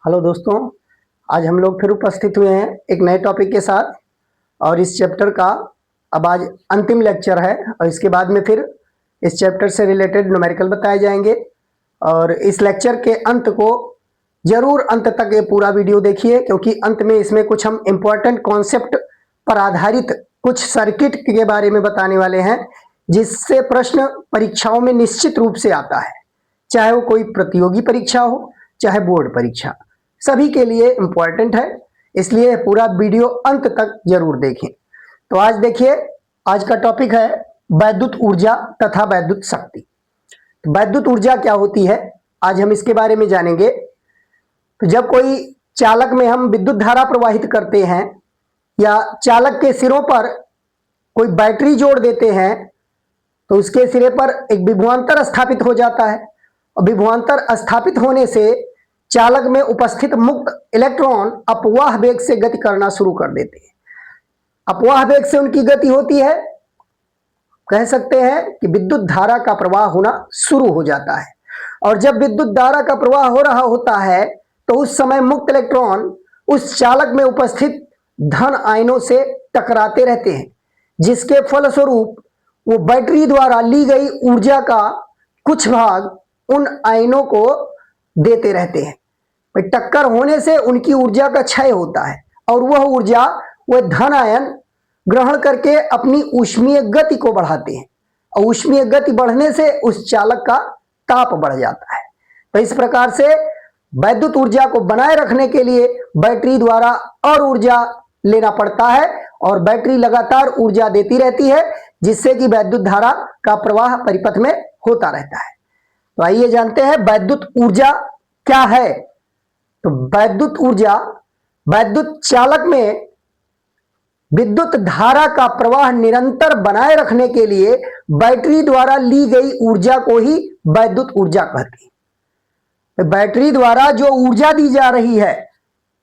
Hello दोस्तों, आज हम लोग फिर उपस्थित हुए हैं एक नए टॉपिक के साथ। और इस चैप्टर का अब आज अंतिम लेक्चर है और इसके बाद में फिर इस चैप्टर से रिलेटेड न्यूमेरिकल बताए जाएंगे। और इस लेक्चर के अंत को जरूर अंत तक ये पूरा वीडियो देखिए, क्योंकि अंत में इसमें कुछ हम इम्पोर्टेंट कॉन्सेप्ट पर आधारित कुछ सर्किट के बारे में बताने वाले हैं, जिससे प्रश्न परीक्षाओं में निश्चित रूप से आता है, चाहे वो कोई प्रतियोगी परीक्षा हो चाहे बोर्ड परीक्षा, सभी के लिए इंपॉर्टेंट है। इसलिए पूरा वीडियो अंत तक जरूर देखें। तो आज देखिए, आज का टॉपिक है वैद्युत ऊर्जा तथा वैद्युत शक्ति। तो वैद्युत ऊर्जा क्या होती है, आज हम इसके बारे में जानेंगे। तो जब कोई चालक में हम विद्युत धारा प्रवाहित करते हैं या चालक के सिरों पर कोई बैटरी जोड़ देते हैं, तो उसके सिरे पर एक विभवांतर स्थापित हो जाता है। और विभवांतर स्थापित होने से चालक में उपस्थित मुक्त इलेक्ट्रॉन अपवाह वेग से गति करना शुरू कर देते हैं। अपवाह वेग से उनकी गति होती है, कह सकते हैं कि विद्युत धारा का प्रवाह होना शुरू हो जाता है। और जब विद्युत धारा का प्रवाह हो रहा होता है तो उस समय मुक्त इलेक्ट्रॉन उस चालक में उपस्थित धन आयनों से टकराते रहते हैं, जिसके फलस्वरूप वो बैटरी द्वारा ली गई ऊर्जा का कुछ भाग उन आयनों को देते रहते हैं। टक्कर होने से उनकी ऊर्जा का क्षय होता है और वह ऊर्जा वह धन आयन ग्रहण करके अपनी ऊष्मीय गति को बढ़ाते हैं, और ऊष्मीय गति बढ़ने से उस चालक का ताप बढ़ जाता है। तो इस प्रकार से वैद्युत ऊर्जा को बनाए रखने के लिए बैटरी द्वारा और ऊर्जा लेना पड़ता है, और बैटरी लगातार ऊर्जा देती रहती है, जिससे कि वैद्युत धारा का प्रवाह परिपथ में होता रहता है। तो आइए जानते हैं वैद्युत ऊर्जा क्या है। तो वैद्युत ऊर्जा वैद्युत चालक में विद्युत धारा का प्रवाह निरंतर बनाए रखने के लिए बैटरी द्वारा ली गई ऊर्जा को ही वैद्युत ऊर्जा कहते हैं। तो बैटरी द्वारा जो ऊर्जा दी जा रही है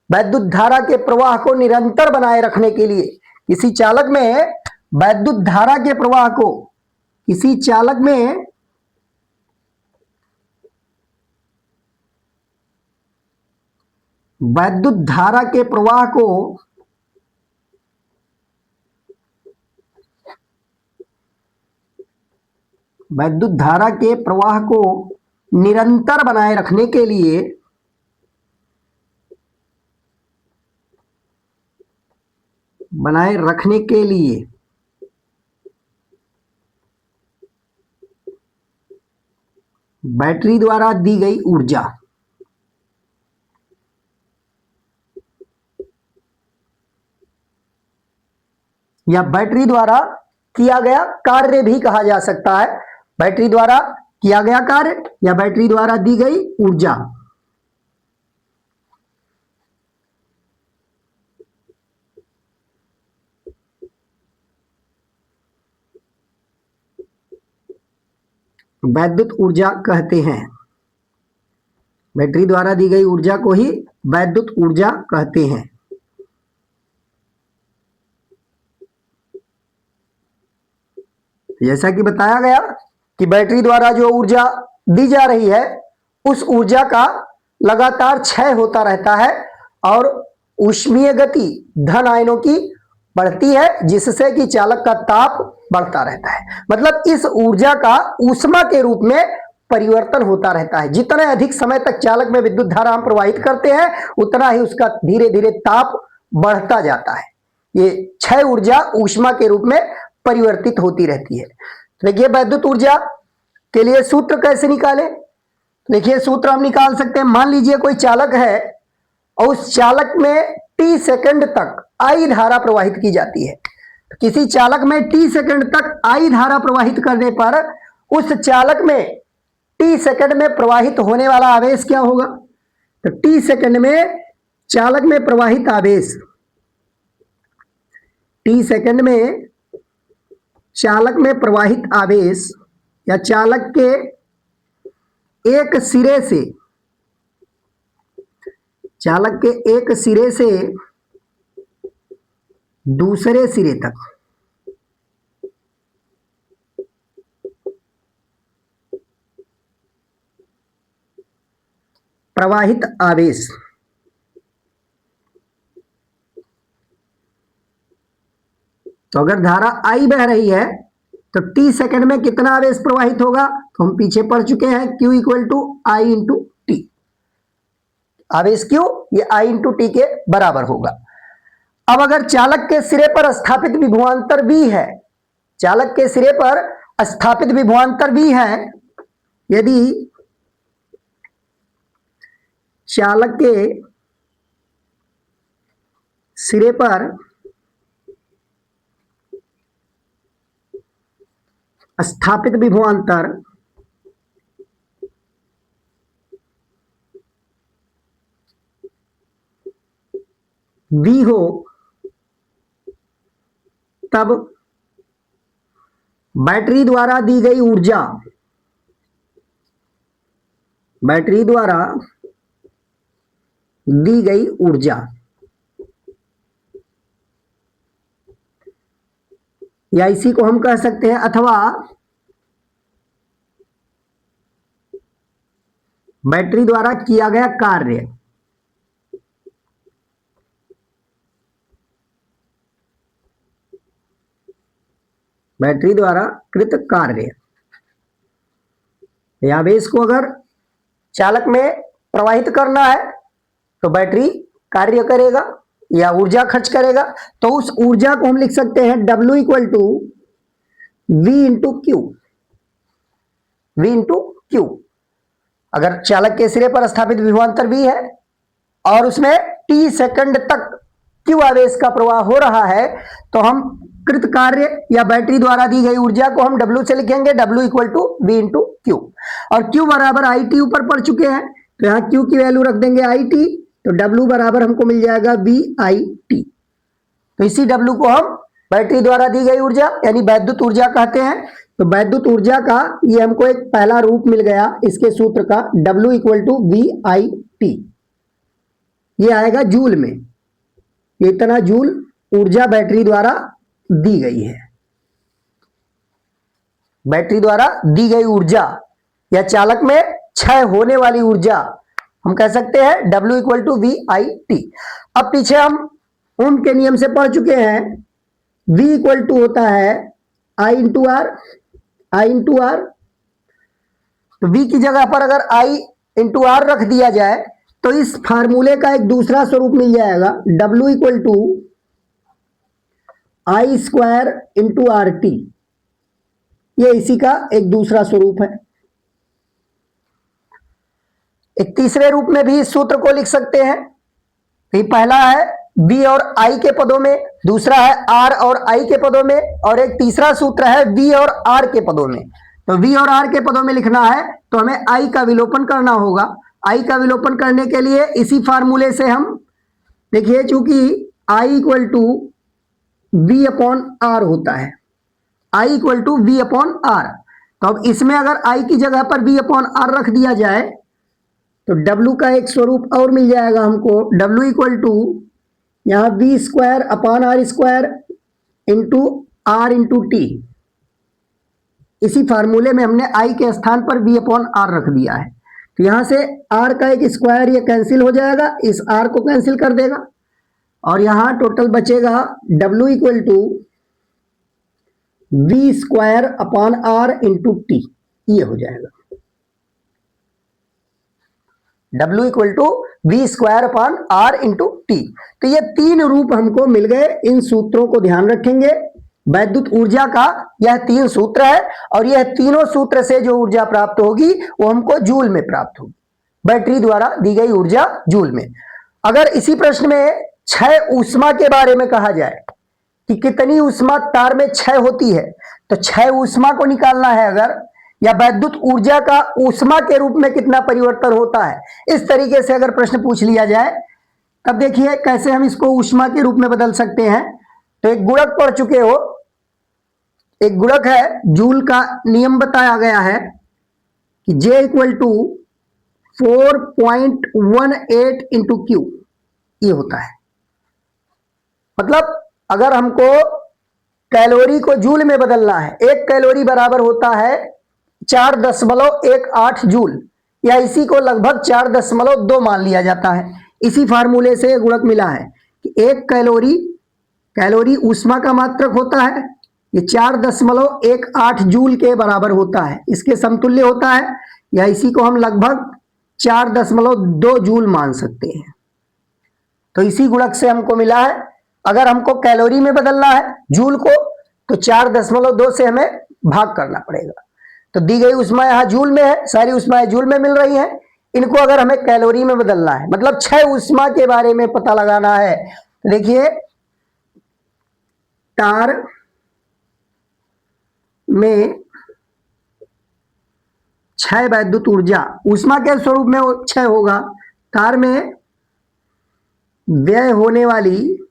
वैद्युत धारा के प्रवाह को निरंतर बनाए रखने के लिए, किसी चालक में वैद्युत धारा के प्रवाह को किसी चालक में वैद्युत धारा के प्रवाह को वैद्युत धारा के प्रवाह को निरंतर बनाए रखने के लिए बैटरी द्वारा दी गई ऊर्जा या बैटरी द्वारा किया गया कार्य भी कहा जा सकता है। बैटरी द्वारा किया गया कार्य या बैटरी द्वारा दी गई ऊर्जा। वैद्युत ऊर्जा कहते हैं। बैटरी द्वारा दी गई ऊर्जा को ही वैद्युत ऊर्जा कहते हैं। जैसा कि बताया गया कि बैटरी द्वारा जो ऊर्जा दी जा रही है उस ऊर्जा का लगातार क्षय होता रहता है और ऊष्मीय गति धन आयनों की बढ़ती है, जिससे कि चालक का ताप बढ़ता रहता है। मतलब इस ऊर्जा का ऊष्मा के रूप में परिवर्तन होता रहता है। जितने अधिक समय तक चालक में विद्युत धारा हम प्रवाहित करते हैं उतना ही उसका धीरे धीरे ताप बढ़ता जाता है। ये क्षय ऊर्जा ऊष्मा के रूप में परिवर्तित होती रहती है। देखिए वैद्युत ऊर्जा के लिए सूत्र कैसे निकालें। देखिए सूत्र हम निकाल सकते हैं। मान लीजिए कोई चालक है और उस चालक में टी सेकंड तक आई धारा प्रवाहित की जाती है। तो किसी चालक में टी सेकंड तक आई धारा प्रवाहित करने पर उस चालक में टी सेकंड में प्रवाहित होने वाला आवेश क्या होगा। तो टी सेकंड में चालक में प्रवाहित आवेश, टी सेकंड में चालक में प्रवाहित आवेश या चालक के एक सिरे से दूसरे सिरे तक प्रवाहित आवेश तो अगर धारा I बह रही है तो t सेकंड में कितना आवेश प्रवाहित होगा, तो हम पीछे पढ़ चुके हैं Q equal to I into T. आवेश Q ये I इंटू टी के बराबर होगा। अब अगर चालक के सिरे पर स्थापित विभवांतर V है, चालक के सिरे पर स्थापित विभवांतर V है, यदि चालक के सिरे पर स्थापित विभवांतर V हो, तब बैटरी द्वारा दी गई ऊर्जा, बैटरी द्वारा दी गई ऊर्जा या इसी को हम कह सकते हैं अथवा बैटरी द्वारा किया गया कार्य, बैटरी द्वारा कृत कार्य। आवेश को अगर चालक में प्रवाहित करना है तो बैटरी कार्य करेगा या ऊर्जा खर्च करेगा, तो उस ऊर्जा को हम लिख सकते हैं W equal to V into Q, V into Q. अगर चालक के सिरे पर स्थापित विभवांतर V है और उसमें t सेकंड तक Q आवेश का प्रवाह हो रहा है, तो हम कृत कार्य या बैटरी द्वारा दी गई ऊर्जा को हम W से लिखेंगे, W equal to V into Q. और Q बराबर IT ऊपर पढ़ चुके हैं, तो यहाँ Q की वैल्यू रख देंगे IT, तो W बराबर हमको मिल जाएगा VIT। तो इसी W को हम बैटरी द्वारा दी गई ऊर्जा यानी वैद्युत ऊर्जा कहते हैं। तो वैद्युत ऊर्जा का ये हमको एक पहला रूप मिल गया इसके सूत्र का, W इक्वल टू VIT। ये आएगा जूल में, ये इतना जूल ऊर्जा बैटरी द्वारा दी गई है। बैटरी द्वारा दी गई ऊर्जा या चालक में क्षय होने वाली ऊर्जा हम कह सकते हैं W इक्वल टू VIT। अब पीछे हम ओम के नियम से पढ़ चुके हैं, V इक्वल टू होता है I into R, I into R. तो V की जगह पर अगर I इंटू आर रख दिया जाए तो इस फार्मूले का एक दूसरा स्वरूप मिल जाएगा, W equal to I square into RT। ये इसी का एक दूसरा स्वरूप है। एक तीसरे रूप में भी इस सूत्र को लिख सकते हैं। तो पहला है V और I के पदों में, दूसरा है R और I के पदों में, और एक तीसरा सूत्र है V और R के पदों में। तो V और R के पदों में लिखना है तो हमें I का विलोपन करना होगा। I का विलोपन करने के लिए इसी फार्मूले से हम देखिए, चूंकि I equal to V upon R होता है, I equal to V upon R। तो अब इसमें अगर I की जगह पर V अपॉन R रख दिया जाए तो W का एक स्वरूप और मिल जाएगा हमको, W इक्वल टू यहाँ V square upon R square into R into T. इसी फार्मूले में हमने I के स्थान पर V अपॉन R रख दिया है। तो यहां से R का एक स्क्वायर ये कैंसिल हो जाएगा, इस R को कैंसिल कर देगा और यहां टोटल बचेगा W equal to V square upon R into T. ये हो जाएगा W equal to V square upon R into T. तो ये तीन रूप हमको मिल गए। इन सूत्रों को ध्यान रखेंगे। वैद्युत ऊर्जा का यह तीन सूत्र है और यह तीनों सूत्र से जो ऊर्जा प्राप्त होगी वो हमको जूल में प्राप्त होगी, बैटरी द्वारा दी गई ऊर्जा जूल में। अगर इसी प्रश्न में क्षय ऊष्मा के बारे में कहा जाए कि कितनी ऊष्मा तार में क्षय होती है, तो क्षय ऊष्मा को निकालना है अगर, या वैद्युत ऊर्जा का ऊष्मा के रूप में कितना परिवर्तन होता है, इस तरीके से अगर प्रश्न पूछ लिया जाए तब देखिए कैसे हम इसको ऊष्मा के रूप में बदल सकते हैं। तो एक गुणक पढ़ चुके हो, एक गुणक है, जूल का नियम बताया गया है कि J equal to 4.18 into Q, ये होता है। मतलब अगर हमको कैलोरी को जूल में बदलना है, एक कैलोरी बराबर होता है 4.18 जूल, या इसी को लगभग 4.2 मान लिया जाता है। इसी फार्मूले से गुणक मिला है कि एक कैलोरी कैलोरी ऊष्मा का मात्रक होता है, ये 4.18 जूल के बराबर होता है, इसके समतुल्य होता है, या इसी को हम लगभग 4.2 जूल मान सकते हैं। तो इसी गुणक से हमको मिला है, अगर हमको कैलोरी में बदलना है जूल को तो 4.2 से हमें भाग करना पड़ेगा। तो दी गई ऊष्मा यहाँ जूल में है, सारी ऊष्माएं जूल में मिल रही हैं, इनको अगर हमें कैलोरी में बदलना है, मतलब 6 ऊष्मा के बारे में पता लगाना है, तो देखिए तार में 6 वैद्युत ऊर्जा, ऊष्मा के स्वरूप में 6 होगा, तार में व्यय होने वाली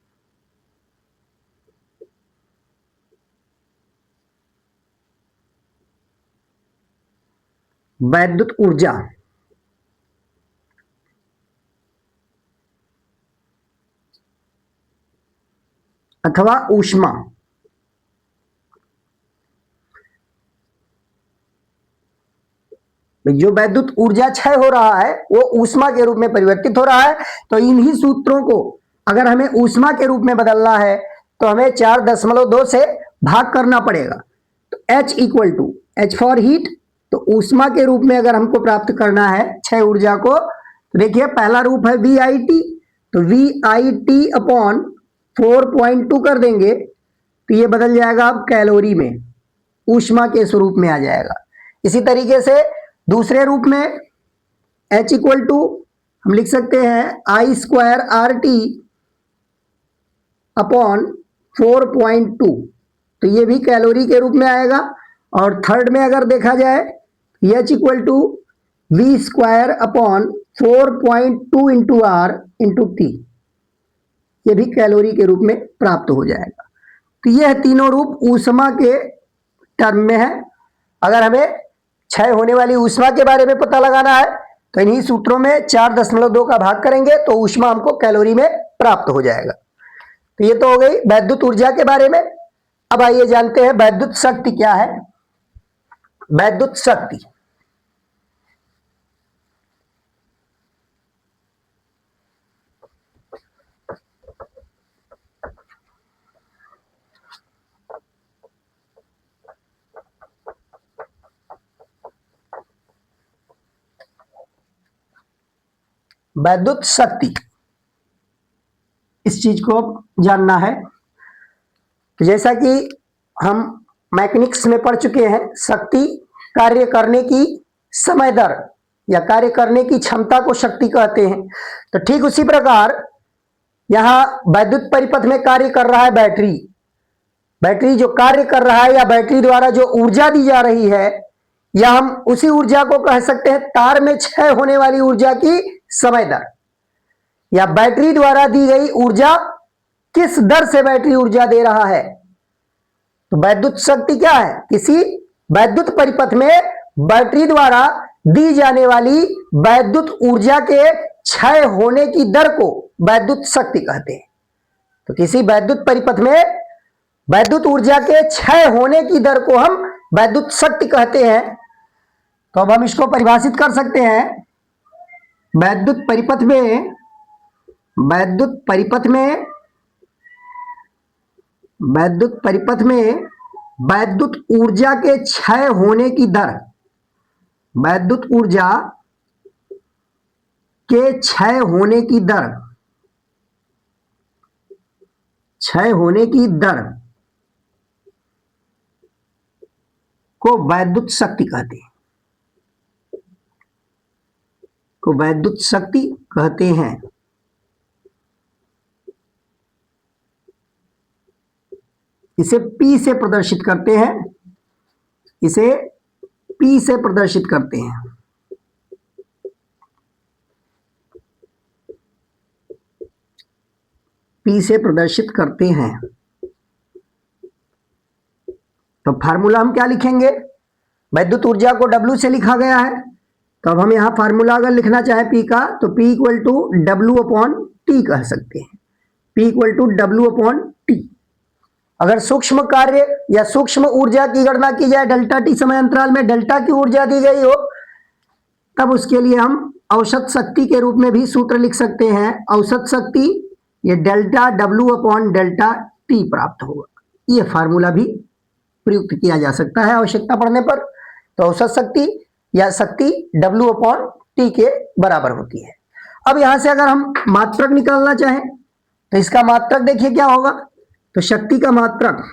वैद्युत ऊर्जा अथवा ऊष्मा जो वैद्युत ऊर्जा क्षय हो रहा है वो ऊष्मा के रूप में परिवर्तित हो रहा है। तो इन्हीं सूत्रों को अगर हमें ऊष्मा के रूप में बदलना है तो हमें 4.2 से भाग करना पड़ेगा। तो H equal to H for heat, तो ऊष्मा के रूप में अगर हमको प्राप्त करना है क्षय ऊर्जा को, तो देखिए पहला रूप है VIT, तो VIT अपॉन 4.2 कर देंगे तो ये बदल जाएगा अब कैलोरी में, ऊष्मा के स्वरूप में आ जाएगा। इसी तरीके से दूसरे रूप में H इक्वल टू हम लिख सकते हैं I² RT अपॉन 4.2, तो ये भी कैलोरी के रूप में आएगा। और थर्ड में अगर देखा जाए H equal to V² upon 4.2 into R into T, ये भी कैलोरी के रूप में प्राप्त हो जाएगा। तो यह तीनों रूप ऊष्मा के टर्म में है। अगर हमें क्षय होने वाली ऊष्मा के बारे में पता लगाना है तो इन्हीं सूत्रों में 4.2 का भाग करेंगे तो ऊष्मा हमको कैलोरी में प्राप्त हो जाएगा। तो ये तो हो गई वैद्युत ऊर्जा के बारे में। अब आइए जानते हैं वैद्युत शक्ति क्या है। वैद्युत शक्ति वैद्युत शक्ति, इस चीज को जानना है। तो जैसा कि हम मैकेनिक्स में पढ़ चुके हैं, शक्ति कार्य करने की समय दर या कार्य करने की क्षमता को शक्ति कहते हैं। तो ठीक उसी प्रकार यहां वैद्युत परिपथ में कार्य कर रहा है बैटरी, बैटरी जो कार्य कर रहा है या बैटरी द्वारा जो ऊर्जा दी जा रही है, या हम उसी ऊर्जा को कह सकते हैं तार में क्षय होने वाली ऊर्जा की समय दर, या बैटरी द्वारा दी गई ऊर्जा किस दर से बैटरी ऊर्जा दे रहा है। तो वैद्युत शक्ति क्या है? किसी वैद्युत परिपथ में बैटरी द्वारा दी जाने वाली वैद्युत ऊर्जा के क्षय होने की दर को वैद्युत शक्ति कहते हैं। तो किसी वैद्युत परिपथ में वैद्युत ऊर्जा के क्षय होने की दर को हम वैद्युत शक्ति कहते हैं। तो अब हम इसको परिभाषित कर सकते हैं। वैद्युत परिपथ में वैद्युत ऊर्जा के क्षय होने की दर, वैद्युत ऊर्जा के क्षय होने की दर को वैद्युत शक्ति कहते हैं, इसे P से प्रदर्शित करते हैं, P से प्रदर्शित करते हैं। तो फार्मूला हम क्या लिखेंगे? वैद्युत ऊर्जा को W से लिखा गया है, तो अब हम यहां फार्मूला अगर लिखना चाहें P का, तो P equal to W upon T कह सकते हैं। P equal to W upon T। अगर सूक्ष्म कार्य या सूक्ष्म ऊर्जा की गणना की जाए डेल्टा T समय अंतराल में, डेल्टा की ऊर्जा दी गई हो, तब उसके लिए हम औसत शक्ति के रूप में भी सूत्र लिख सकते हैं। औसत शक्ति ये delta W upon delta T प्राप्त होगा। ये फार्मूला भी प्रयुक्त किया जा सकता है आवश्यकता पड़ने पर। तो औसत शक्ति या शक्ति W अपॉन टी के बराबर होती है। अब यहां से अगर हम मात्रक निकालना चाहें तो इसका मात्रक देखिए क्या होगा। तो शक्ति का मात्रक,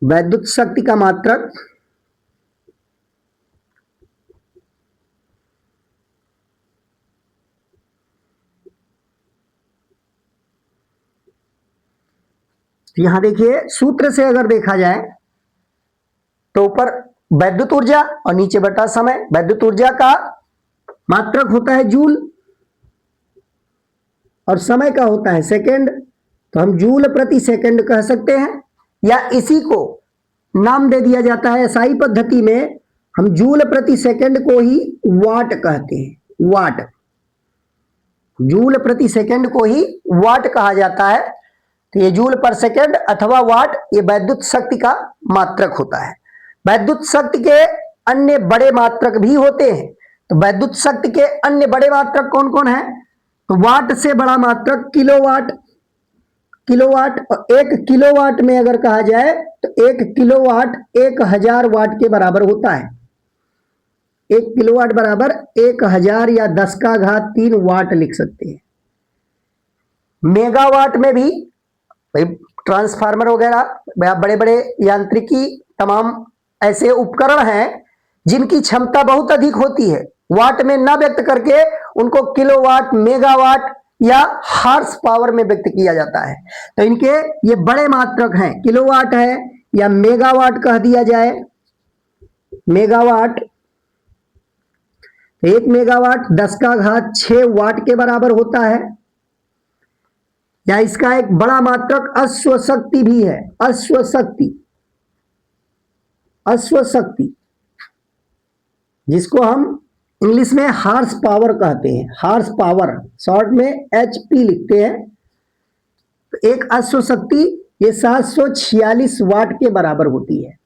वैद्युत शक्ति का मात्रक यहां देखिए सूत्र से अगर देखा जाए तो ऊपर वैद्युत ऊर्जा और नीचे बटा समय। वैद्युत ऊर्जा का मात्रक होता है जूल और समय का होता है सेकंड। तो हम जूल प्रति सेकंड कह सकते हैं, या इसी को नाम दे दिया जाता है एसआई पद्धति में। हम जूल प्रति सेकंड को ही वाट कहते हैं। वाट, जूल प्रति सेकंड को ही वाट कहा जाता है। तो ये जूल पर सेकंड अथवा वाट, ये वैद्युत शक्ति का मात्रक होता है। वैद्युत शक्ति के अन्य बड़े मात्रक भी होते हैं। तो वैद्युत शक्ति के अन्य बड़े मात्रक कौन कौन है? तो वाट से बड़ा मात्रक किलोवाट। किलोवाट, और 1 किलोवाट में अगर कहा जाए तो 1 किलोवाट 1000 वाट के बराबर होता है। 1 किलोवाट बराबर 1000 या 10 का घात 3 वाट लिख सकते हैं। मेगावाट में भी भाई ट्रांसफार्मर वगैरह, बड़े बड़े यांत्रिकी तमाम ऐसे उपकरण हैं जिनकी क्षमता बहुत अधिक होती है। वाट में ना व्यक्त करके उनको किलोवाट, मेगावाट या हार्स पावर में व्यक्त किया जाता है। तो इनके ये बड़े मात्रक हैं। किलोवाट है या मेगावाट कह दिया जाए। मेगावाट, 1 मेगावाट 10 का घात 6 वाट के बराबर होता है। या इसका एक बड़ा मात्रक अश्वशक्ति भी है। अश्वशक्ति, अश्वशक्ति जिसको हम इंग्लिश में हार्स पावर कहते हैं। हार्स पावर, शॉर्ट में HP लिखते हैं। तो एक अश्वशक्ति ये 746 वाट के बराबर होती है।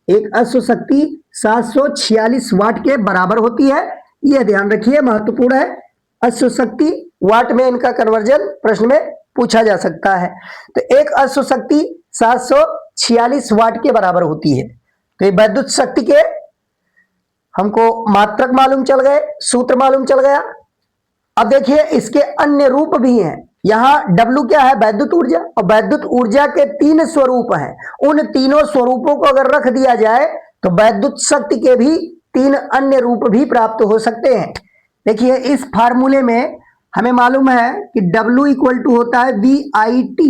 एक अश्वशक्ति 746 वाट के बराबर होती है। यह ध्यान रखिए, महत्वपूर्ण है। अश्वशक्ति वाट में इनका कन्वर्जन प्रश्न में पूछा जा सकता है। तो एक अश्वशक्ति 746 वाट के बराबर होती है। तो ये वैद्युत शक्ति के हमको मात्रक मालूम चल गए, सूत्र मालूम चल गया। अब देखिए इसके अन्य रूप भी हैं। यहां W क्या है? वैद्युत ऊर्जा। और वैद्युत ऊर्जा के 3 स्वरूप हैं। उन तीनों स्वरूपों को अगर रख दिया जाए तो वैद्युत शक्ति के भी 3 अन्य रूप भी प्राप्त हो सकते हैं। देखिए इस फार्मूले में हमें मालूम है कि W इक्वल टू होता है VIT।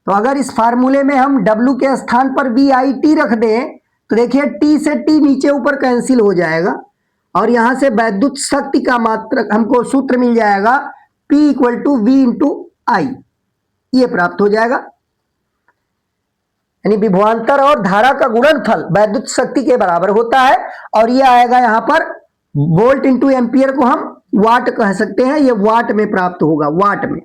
तो अगर इस फार्मूले में हम W के स्थान पर VIT रख दें तो देखिए T से T नीचे ऊपर कैंसिल हो जाएगा और यहां से वैद्युत शक्ति का मात्रक हमको सूत्र मिल जाएगा P equal to V into I। ये प्राप्त हो जाएगा। यानी विभवांतर और धारा का गुणनफल वैद्युत शक्ति के बराबर होता है। और ये आएगा यहां पर वोल्ट इंटू एम्पियर को हम वाट कह सकते हैं। ये वाट में प्राप्त होगा, वाट में।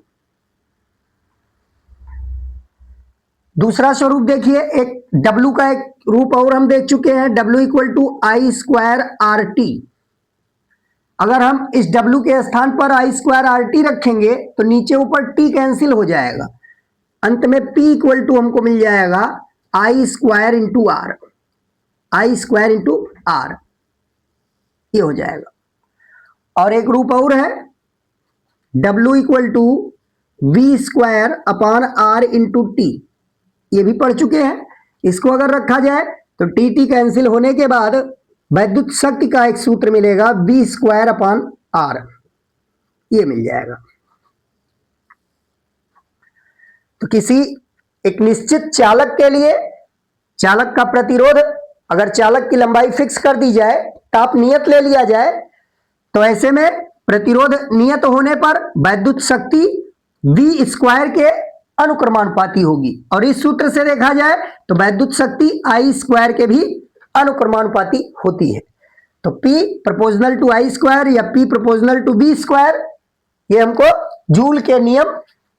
दूसरा स्वरूप देखिए, एक W का एक रूप और हम देख चुके हैं। W equal to I square RT। अगर हम इस W के स्थान पर I स्क्वायर RT रखेंगे तो नीचे ऊपर T कैंसिल हो जाएगा। अंत में P इक्वल टू हमको मिल जाएगा I square into R। I square into R ये हो जाएगा। और एक रूप और है, W equal to V square upon R into T। ये भी पढ़ चुके हैं। इसको अगर रखा जाए तो टी कैंसिल होने के बाद वैद्युत शक्ति का एक सूत्र मिलेगा V स्क्वायर अपॉन R। ये मिल जाएगा। तो किसी एक निश्चित चालक के लिए चालक का प्रतिरोध, अगर चालक की लंबाई फिक्स कर दी जाए, ताप नियत ले लिया जाए, तो ऐसे में प्रतिरोध नियत होने पर वैद्युत शक्ति V स्क्वायर के अनुक्रमानुपाती होगी। और इस सूत्र से देखा जाए तो वैद्युत शक्ति I स्क्वायर के भी अनुक्रमानुपाती होती है। तो P proportional to I square या P proportional to V square, ये हमको जूल के नियम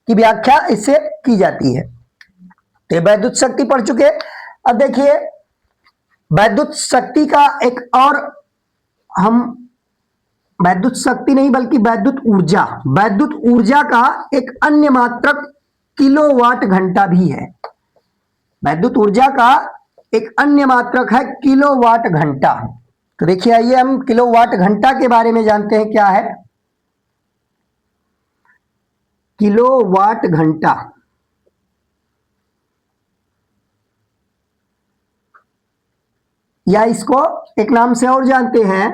की व्याख्या इससे की जाती है। तो ये वैद्युत शक्ति पढ़ चुके। अब देखिए वैद्युत शक्ति का एक और हम वैद्युत शक्ति नहीं बल्कि वैद्युत ऊर्जा, वैद्युत ऊर्जा का एक अन्य मात्रक किलोवाट घंटा भी है। वैद्युत ऊर्जा का एक अन्य मात्रक है किलोवाट घंटा। तो देखिए आइए हम किलोवाट घंटा के बारे में जानते हैं क्या है किलोवाट घंटा। या इसको एक नाम से और जानते हैं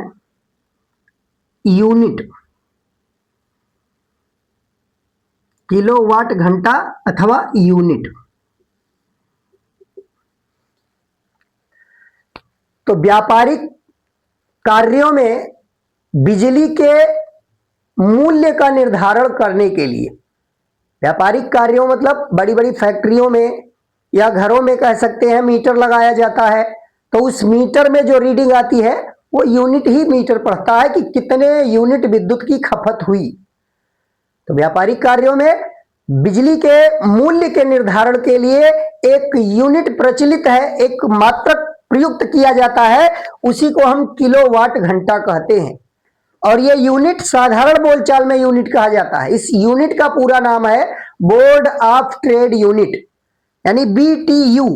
यूनिट। किलोवाट घंटा अथवा यूनिट। तो व्यापारिक कार्यों में बिजली के मूल्य का निर्धारण करने के लिए, व्यापारिक कार्यों मतलब बड़ी बड़ी फैक्ट्रियों में या घरों में कह सकते हैं मीटर लगाया जाता है, तो उस मीटर में जो रीडिंग आती है वो यूनिट ही मीटर पढ़ता है कि कितने यूनिट विद्युत की खपत हुई। तो व्यापारिक कार्यों में बिजली के मूल्य के निर्धारण के लिए एक यूनिट प्रचलित है, एक मात्रक प्रयुक्त किया जाता है, उसी को हम किलोवाट घंटा कहते हैं। और ये यूनिट साधारण बोलचाल में यूनिट कहा जाता है। इस यूनिट का पूरा नाम है बोर्ड ऑफ ट्रेड यूनिट, यानी BTU।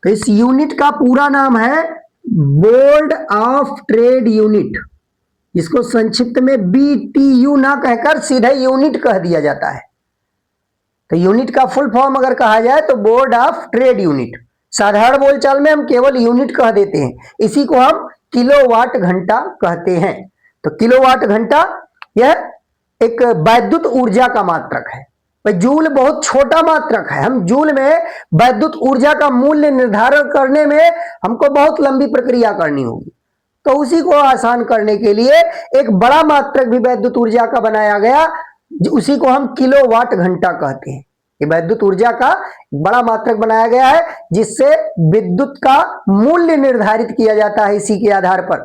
तो इस यूनिट का पूरा नाम है बोर्ड ऑफ ट्रेड यूनिट, इसको संक्षिप्त में BTU ना कहकर सीधे यूनिट कह दिया जाता है। तो यूनिट का फुल फॉर्म अगर कहा जाए तो बोर्ड ऑफ ट्रेड यूनिट, साधारण बोलचाल में हम केवल यूनिट कह देते हैं, इसी को हम किलोवाट घंटा कहते हैं। तो किलोवाट घंटा यह एक वैद्युत ऊर्जा का मात्रक है। जूल बहुत छोटा मात्रक है, हम जूल में वैद्युत ऊर्जा का मूल्य निर्धारण करने में हमको बहुत लंबी प्रक्रिया करनी होगी, तो उसी को आसान करने के लिए एक बड़ा मात्रक भी वैद्युत ऊर्जा का बनाया गया, उसी को हम किलोवाट घंटा कहते हैं। ये वैद्युत ऊर्जा का बड़ा मात्रक बनाया गया है जिससे विद्युत का मूल्य निर्धारित किया जाता है इसी के आधार पर।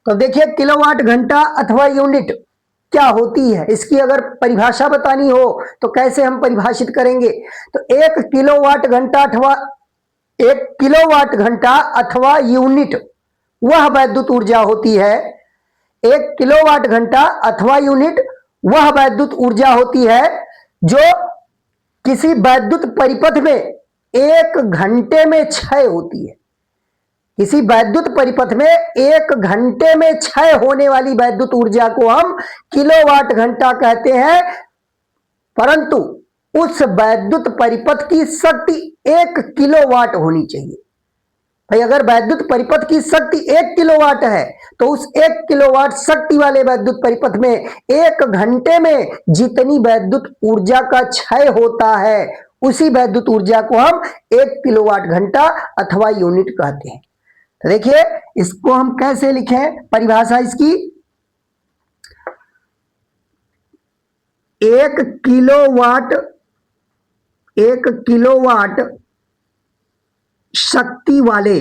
तो देखिए किलोवाट घंटा अथवा यूनिट क्या होती है, इसकी अगर परिभाषा बतानी हो तो कैसे हम परिभाषित करेंगे। तो एक किलोवाट घंटा अथवा यूनिट वह वैद्युत ऊर्जा होती है, एक किलोवाट घंटा अथवा यूनिट वह वैद्युत ऊर्जा होती है जो किसी वैद्युत परिपथ में एक घंटे में क्षय होती है। किसी वैद्युत परिपथ में एक घंटे में क्षय होने वाली वैद्युत ऊर्जा को हम किलोवाट घंटा कहते हैं, परंतु उस वैद्युत परिपथ की शक्ति 1 किलोवाट होनी चाहिए। भाई अगर वैद्युत परिपथ की शक्ति 1 किलोवाट है तो उस 1 किलोवाट शक्ति वाले वैद्युत परिपथ में एक घंटे में जितनी वैद्युत ऊर्जा का क्षय होता है उसी वैद्युत ऊर्जा को हम 1 किलोवाट घंटा अथवा यूनिट कहते हैं। तो देखिए इसको हम कैसे लिखें, परिभाषा इसकी, 1 किलोवाट शक्ति वाले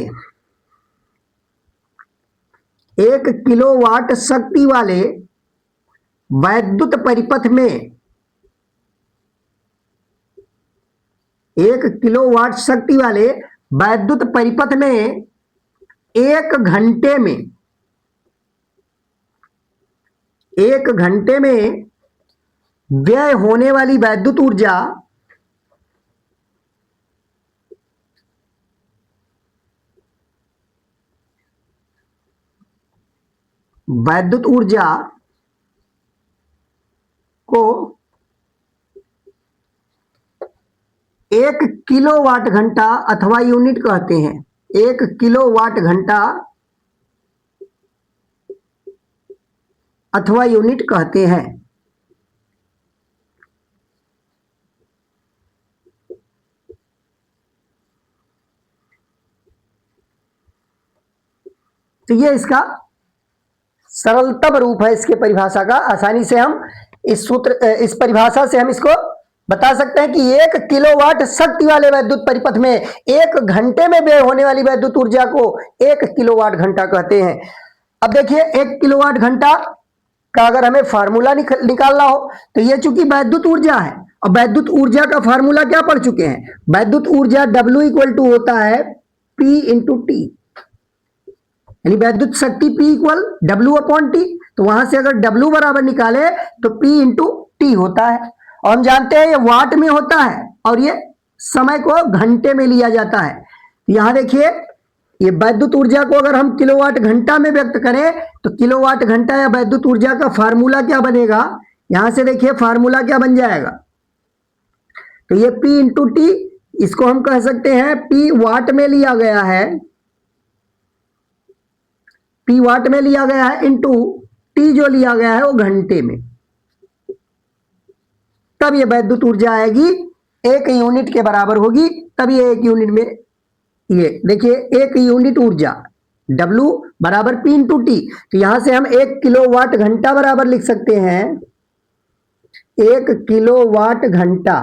1 किलोवाट शक्ति वाले वैद्युत परिपथ में 1 किलोवाट शक्ति वाले वैद्युत परिपथ में एक घंटे में व्यय होने वाली वैद्युत ऊर्जा को 1 किलोवाट घंटा अथवा यूनिट कहते हैं। 1 किलोवाट घंटा अथवा यूनिट कहते हैं। तो ये इसका सरलतम रूप है इसके परिभाषा का। आसानी से हम इस परिभाषा से हम इसको बता सकते हैं कि 1 किलोवाट शक्ति वाले वैद्युत परिपथ में एक घंटे में व्यय होने वाली वैद्युत ऊर्जा को 1 किलोवाट घंटा कहते हैं। अब देखिए 1 किलोवाट घंटा का अगर हमें फार्मूला निकालना हो तो ये चूंकि वैद्युत ऊर्जा है, और वैद्युत ऊर्जा का फार्मूला क्या पढ़ चुके हैं, वैद्युत ऊर्जा W इक्वल टू होता है P इंटू टी, यानी वैद्युत शक्ति P equal W upon T. तो वहां से अगर W बराबर निकाले तो P इंटू टी होता है, और हम जानते हैं ये वाट में होता है और ये समय को घंटे में लिया जाता है। यहां देखिए ये वैद्युत ऊर्जा को अगर हम किलोवाट घंटा में व्यक्त करें तो किलोवाट घंटा या वैद्युत ऊर्जा का फार्मूला क्या बनेगा, यहां से देखिए फार्मूला क्या बन जाएगा, तो ये P इंटू टी, इसको हम कह सकते हैं P वाट में लिया गया है, P वाट में लिया गया है इंटू टी जो लिया गया है वो घंटे में, तब ये वैद्युत ऊर्जा आएगी 1 यूनिट के बराबर होगी। तब ये 1 यूनिट में, ये देखिए 1 यूनिट ऊर्जा W बराबर P इंटू टी, तो यहां से हम 1 किलोवाट घंटा बराबर लिख सकते हैं 1 किलोवाट घंटा।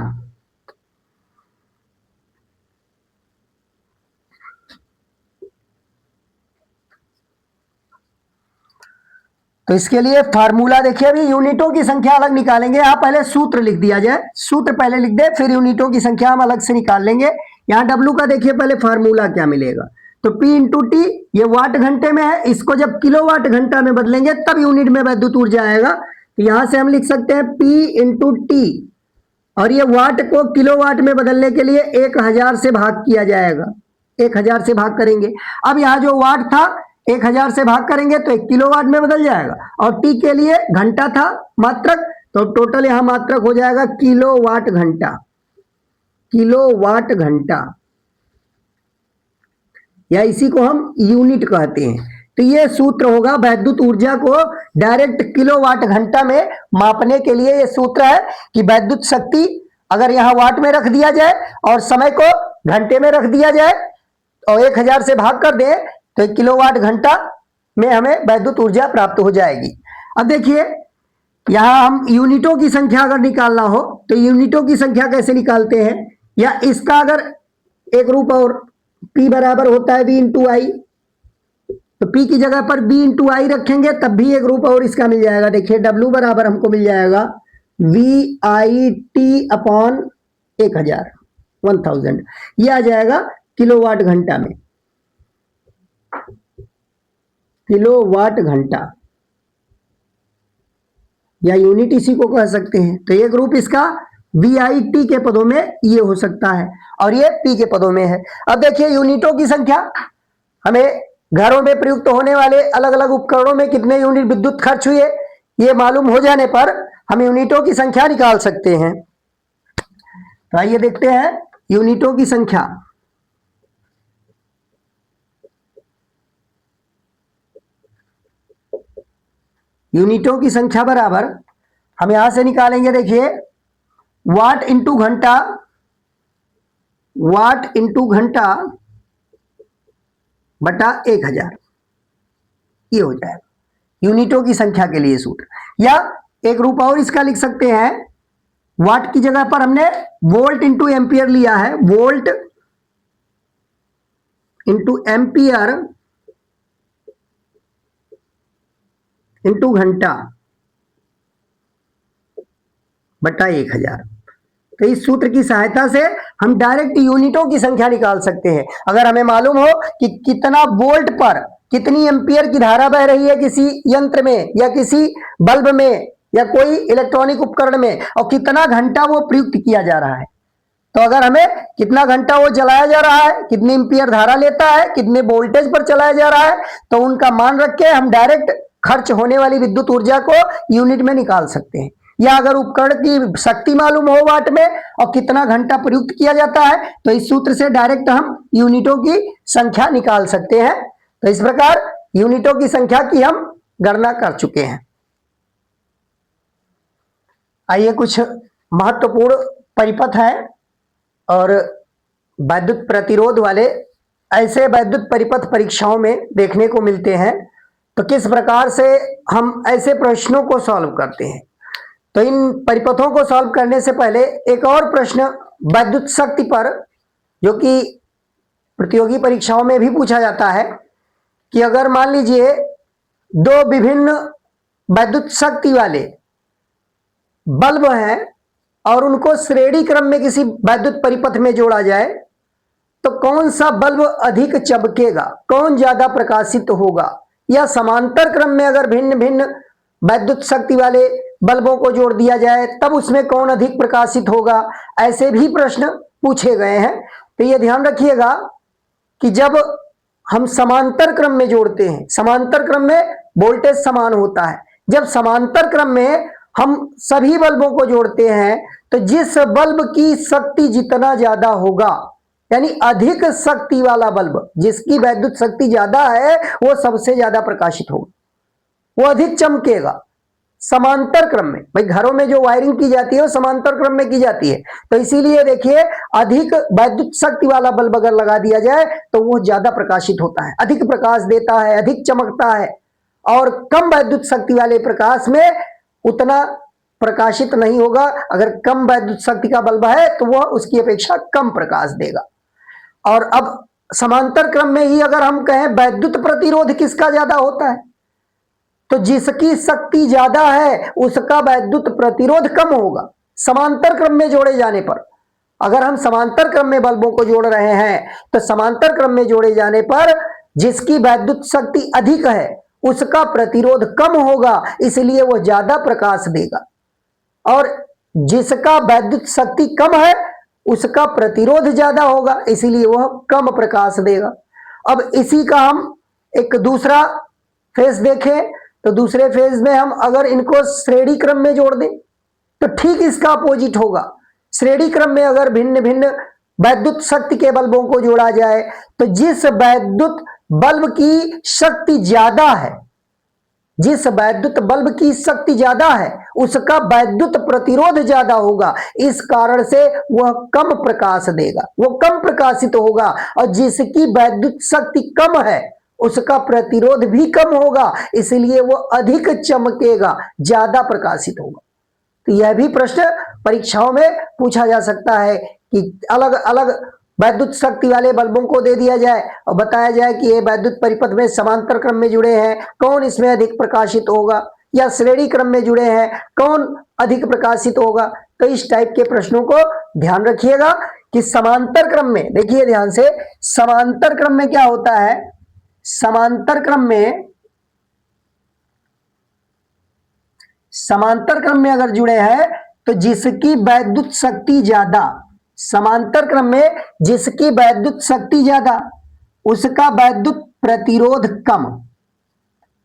तो इसके लिए फार्मूला देखिए, अभी यूनिटों की संख्या अलग निकालेंगे, यहां पहले सूत्र लिख दिया जाए, सूत्र पहले लिख दे, फिर यूनिटों की संख्या हम अलग से निकाल लेंगे। यहां W का देखिए पहले फार्मूला क्या मिलेगा, तो P इंटू टी, ये वाट घंटे में है, इसको जब किलोवाट घंटा में बदलेंगे तब यूनिट में वैद्युत ऊर्जा आएगा। तो यहां से हम लिख सकते हैं P इंटू टी, और ये वाट को किलोवाट में बदलने के लिए 1000 से भाग किया जाएगा, 1000 से भाग करेंगे। अब यहाँ जो वाट था 1000 से भाग करेंगे तो 1 किलोवाट में बदल जाएगा, और टी के लिए घंटा था मात्रक, तो टोटल यहां मात्रक हो जाएगा किलोवाट घंटा, किलोवाट घंटा, या इसी को हम यूनिट कहते हैं। तो ये सूत्र होगा वैद्युत ऊर्जा को डायरेक्ट किलोवाट घंटा में मापने के लिए। ये सूत्र है कि वैद्युत शक्ति अगर यहां वाट में रख दिया जाए और समय को घंटे में रख दिया जाए और 1000 से भाग कर दे तो 1 किलोवाट घंटा में हमें वैद्युत ऊर्जा प्राप्त हो जाएगी। अब देखिए यहां हम यूनिटों की संख्या अगर निकालना हो तो यूनिटों की संख्या कैसे निकालते हैं, या इसका अगर एक रूप और P बराबर होता है V इंटू आई, तो P की जगह पर B इंटू आई रखेंगे तब भी एक रूप और इसका मिल जाएगा। देखिए W बराबर हमको मिल जाएगा VIT अपॉन 1000, ये आ जाएगा किलोवाट घंटा में, किलोवाट घंटा, या यूनिट इसी को कह सकते हैं। तो एक रूप इसका VIT के पदों में ये हो सकता है और ये P के पदों में है। अब देखिए यूनिटों की संख्या, हमें घरों में प्रयुक्त होने वाले अलग अलग उपकरणों में कितने यूनिट विद्युत खर्च हुए ये मालूम हो जाने पर हम यूनिटों की संख्या निकाल सकते हैं। तो आइए देखते हैं यूनिटों की संख्या। यूनिटों की संख्या बराबर हम यहां से निकालेंगे, देखिए वाट इंटू घंटा, वाट इंटू घंटा बटा 1000, ये हो जाएगा यूनिटों की संख्या के लिए सूत्र। या एक रूप और इसका लिख सकते हैं, वाट की जगह पर हमने वोल्ट इंटू एम्पियर लिया है, वोल्ट इंटू एम्पियर इंटू घंटा बटा 1000। तो इस सूत्र की सहायता से हम डायरेक्ट यूनिटों की संख्या निकाल सकते हैं। अगर हमें मालूम हो कि कितना वोल्ट पर कितनी एम्पियर की धारा बह रही है किसी यंत्र में या किसी बल्ब में या कोई इलेक्ट्रॉनिक उपकरण में, और कितना घंटा वो प्रयुक्त किया जा रहा है, तो अगर हमें कितना घंटा वो चलाया जा रहा है, कितनी एम्पियर धारा लेता है, कितने वोल्टेज पर चलाया जा रहा है, तो उनका मान रख के हम डायरेक्ट खर्च होने वाली विद्युत ऊर्जा को यूनिट में निकाल सकते हैं। या अगर उपकरण की शक्ति मालूम हो वाट में और कितना घंटा प्रयुक्त किया जाता है तो इस सूत्र से डायरेक्ट हम यूनिटों की संख्या निकाल सकते हैं। तो इस प्रकार यूनिटों की संख्या की हम गणना कर चुके हैं। आइए कुछ महत्वपूर्ण परिपथ है और वैद्युत प्रतिरोध वाले ऐसे वैद्युत परिपथ परीक्षाओं में देखने को मिलते हैं। तो किस प्रकार से हम ऐसे प्रश्नों को सॉल्व करते हैं, तो इन परिपथों को सॉल्व करने से पहले एक और प्रश्न वैद्युत शक्ति पर, जो कि प्रतियोगी परीक्षाओं में भी पूछा जाता है, कि अगर मान लीजिए दो विभिन्न वैद्युत शक्ति वाले बल्ब हैं और उनको श्रेणी क्रम में किसी वैद्युत परिपथ में जोड़ा जाए तो कौन सा बल्ब अधिक चमकेगा, कौन ज्यादा प्रकाशित होगा, या समांतर क्रम में अगर भिन्न भिन्न वैद्युत शक्ति वाले बल्बों को जोड़ दिया जाए तब उसमें कौन अधिक प्रकाशित होगा, ऐसे भी प्रश्न पूछे गए हैं। तो ये ध्यान रखिएगा कि जब हम समांतर क्रम में जोड़ते हैं, समांतर क्रम में वोल्टेज समान होता है, जब समांतर क्रम में हम सभी बल्बों को जोड़ते हैं तो जिस बल्ब की शक्ति जितना ज्यादा होगा, यानी अधिक शक्ति वाला बल्ब, जिसकी वैद्युत शक्ति ज्यादा है, वो सबसे ज्यादा प्रकाशित होगा, वो अधिक चमकेगा समांतर क्रम में। भाई घरों में जो वायरिंग की जाती है वो समांतर क्रम में की जाती है, तो इसीलिए देखिए अधिक वैद्युत शक्ति वाला बल्ब अगर लगा दिया जाए तो वो ज्यादा प्रकाशित होता है, अधिक प्रकाश देता है, अधिक चमकता है। और कम वैद्युत शक्ति वाले प्रकाश में उतना प्रकाशित नहीं होगा। अगर कम वैद्युत शक्ति का बल्ब है तो वह उसकी अपेक्षा कम प्रकाश देगा। और अब समांतर क्रम में ही अगर हम कहें वैद्युत प्रतिरोध किसका ज्यादा होता है, तो जिसकी शक्ति ज्यादा है उसका वैद्युत प्रतिरोध कम होगा समांतर क्रम में जोड़े जाने पर। अगर हम समांतर क्रम में बल्बों को जोड़ रहे हैं तो समांतर क्रम में जोड़े जाने पर जिसकी वैद्युत शक्ति अधिक है उसका प्रतिरोध कम होगा, इसलिए वह ज्यादा प्रकाश देगा। और जिसका वैद्युत शक्ति कम है उसका प्रतिरोध ज्यादा होगा, इसीलिए वह कम प्रकाश देगा। अब इसी का हम एक दूसरा फेज देखें तो दूसरे फेज में हम अगर इनको श्रेणी क्रम में जोड़ दें तो ठीक इसका अपोजिट होगा। श्रेणी क्रम में अगर भिन्न भिन्न वैद्युत शक्ति के बल्बों को जोड़ा जाए तो जिस वैद्युत बल्ब की शक्ति ज्यादा है, जिस वैद्युत बल्ब की शक्ति ज्यादा है उसका वैद्युत प्रतिरोध ज्यादा होगा, इस कारण से वह कम प्रकाश देगा, वो कम प्रकाशित होगा। और जिसकी वैद्युत शक्ति कम है उसका प्रतिरोध भी कम होगा, इसलिए वह अधिक चमकेगा, ज्यादा प्रकाशित होगा। तो यह भी प्रश्न परीक्षाओं में पूछा जा सकता है कि अलग अलग वैद्युत शक्ति वाले बल्बों को दे दिया जाए और बताया जाए कि ये वैद्युत परिपथ में समांतर क्रम में जुड़े हैं, कौन इसमें अधिक प्रकाशित होगा, या श्रेणी क्रम में जुड़े हैं कौन अधिक प्रकाशित होगा। तो इस टाइप के प्रश्नों को ध्यान रखिएगा कि समांतर क्रम में, देखिए ध्यान से, समांतर क्रम में क्या होता है, समांतर क्रम में अगर जुड़े हैं तो जिसकी वैद्युत शक्ति ज्यादा, समांतर क्रम में जिसकी वैद्युत शक्ति ज्यादा उसका वैद्युत प्रतिरोध कम,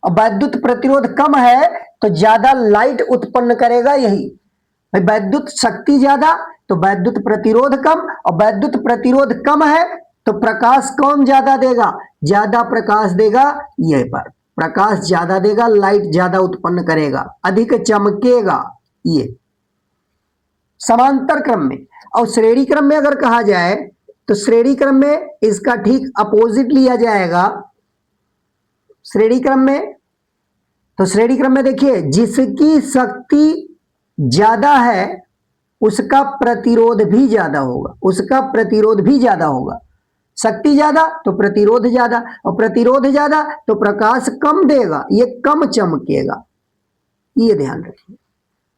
और वैद्युत प्रतिरोध कम है तो ज्यादा लाइट उत्पन्न करेगा। यही वैद्युत शक्ति ज्यादा तो वैद्युत प्रतिरोध कम, और वैद्युत प्रतिरोध कम है तो प्रकाश कौन ज्यादा देगा, ज्यादा प्रकाश देगा, यह पर प्रकाश ज्यादा देगा, लाइट ज्यादा उत्पन्न करेगा, अधिक चमकेगा, ये समांतर क्रम में। और श्रेणी क्रम में अगर कहा जाए तो श्रेणी क्रम में इसका ठीक अपोजिट लिया जाएगा। श्रेणी क्रम में, तो श्रेणी क्रम में देखिए जिसकी शक्ति ज्यादा है उसका प्रतिरोध भी ज्यादा होगा, उसका प्रतिरोध भी ज्यादा होगा। शक्ति ज्यादा तो प्रतिरोध ज्यादा, और प्रतिरोध ज्यादा तो प्रकाश कम देगा, ये कम चमकेगा, ये ध्यान रखिए।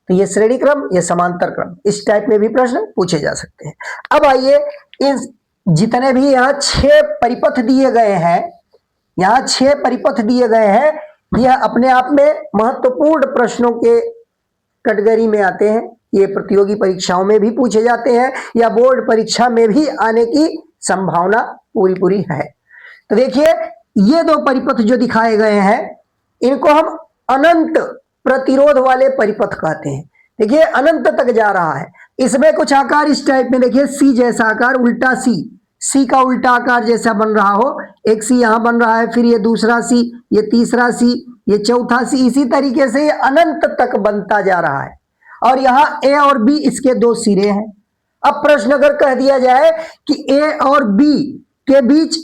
तो ये श्रेणी क्रम, ये समांतर क्रम, इस टाइप में भी प्रश्न पूछे जा सकते हैं। अब आइए इन जितने भी यहाँ 6 परिपथ दिए गए हैं, यहाँ 6 परिपथ दिए गए हैं, यह अपने आप में महत्वपूर्ण प्रश्नों के कैटेगरी में आते हैं। ये प्रतियोगी परीक्षाओं में भी पूछे जाते हैं या बोर्ड परीक्षा में भी आने की संभावना पूरी है। तो देखिए ये 2 परिपथ जो दिखाए गए हैं इनको हम अनंत प्रतिरोध वाले परिपथ कहते हैं। देखिए अनंत तक जा रहा है, इसमें कुछ आकार इस टाइप में, देखिए सी जैसा आकार, उल्टा सी का उल्टा आकार जैसा बन रहा हो, एक सी यहां बन रहा है, फिर ये दूसरा सी, ये तीसरा सी, ये चौथा सी, इसी तरीके से ये अनंत तक बनता जा रहा है। और यहाँ ए और बी इसके 2 सिरे हैं। अब प्रश्न अगर कह दिया जाए कि ए और बी के बीच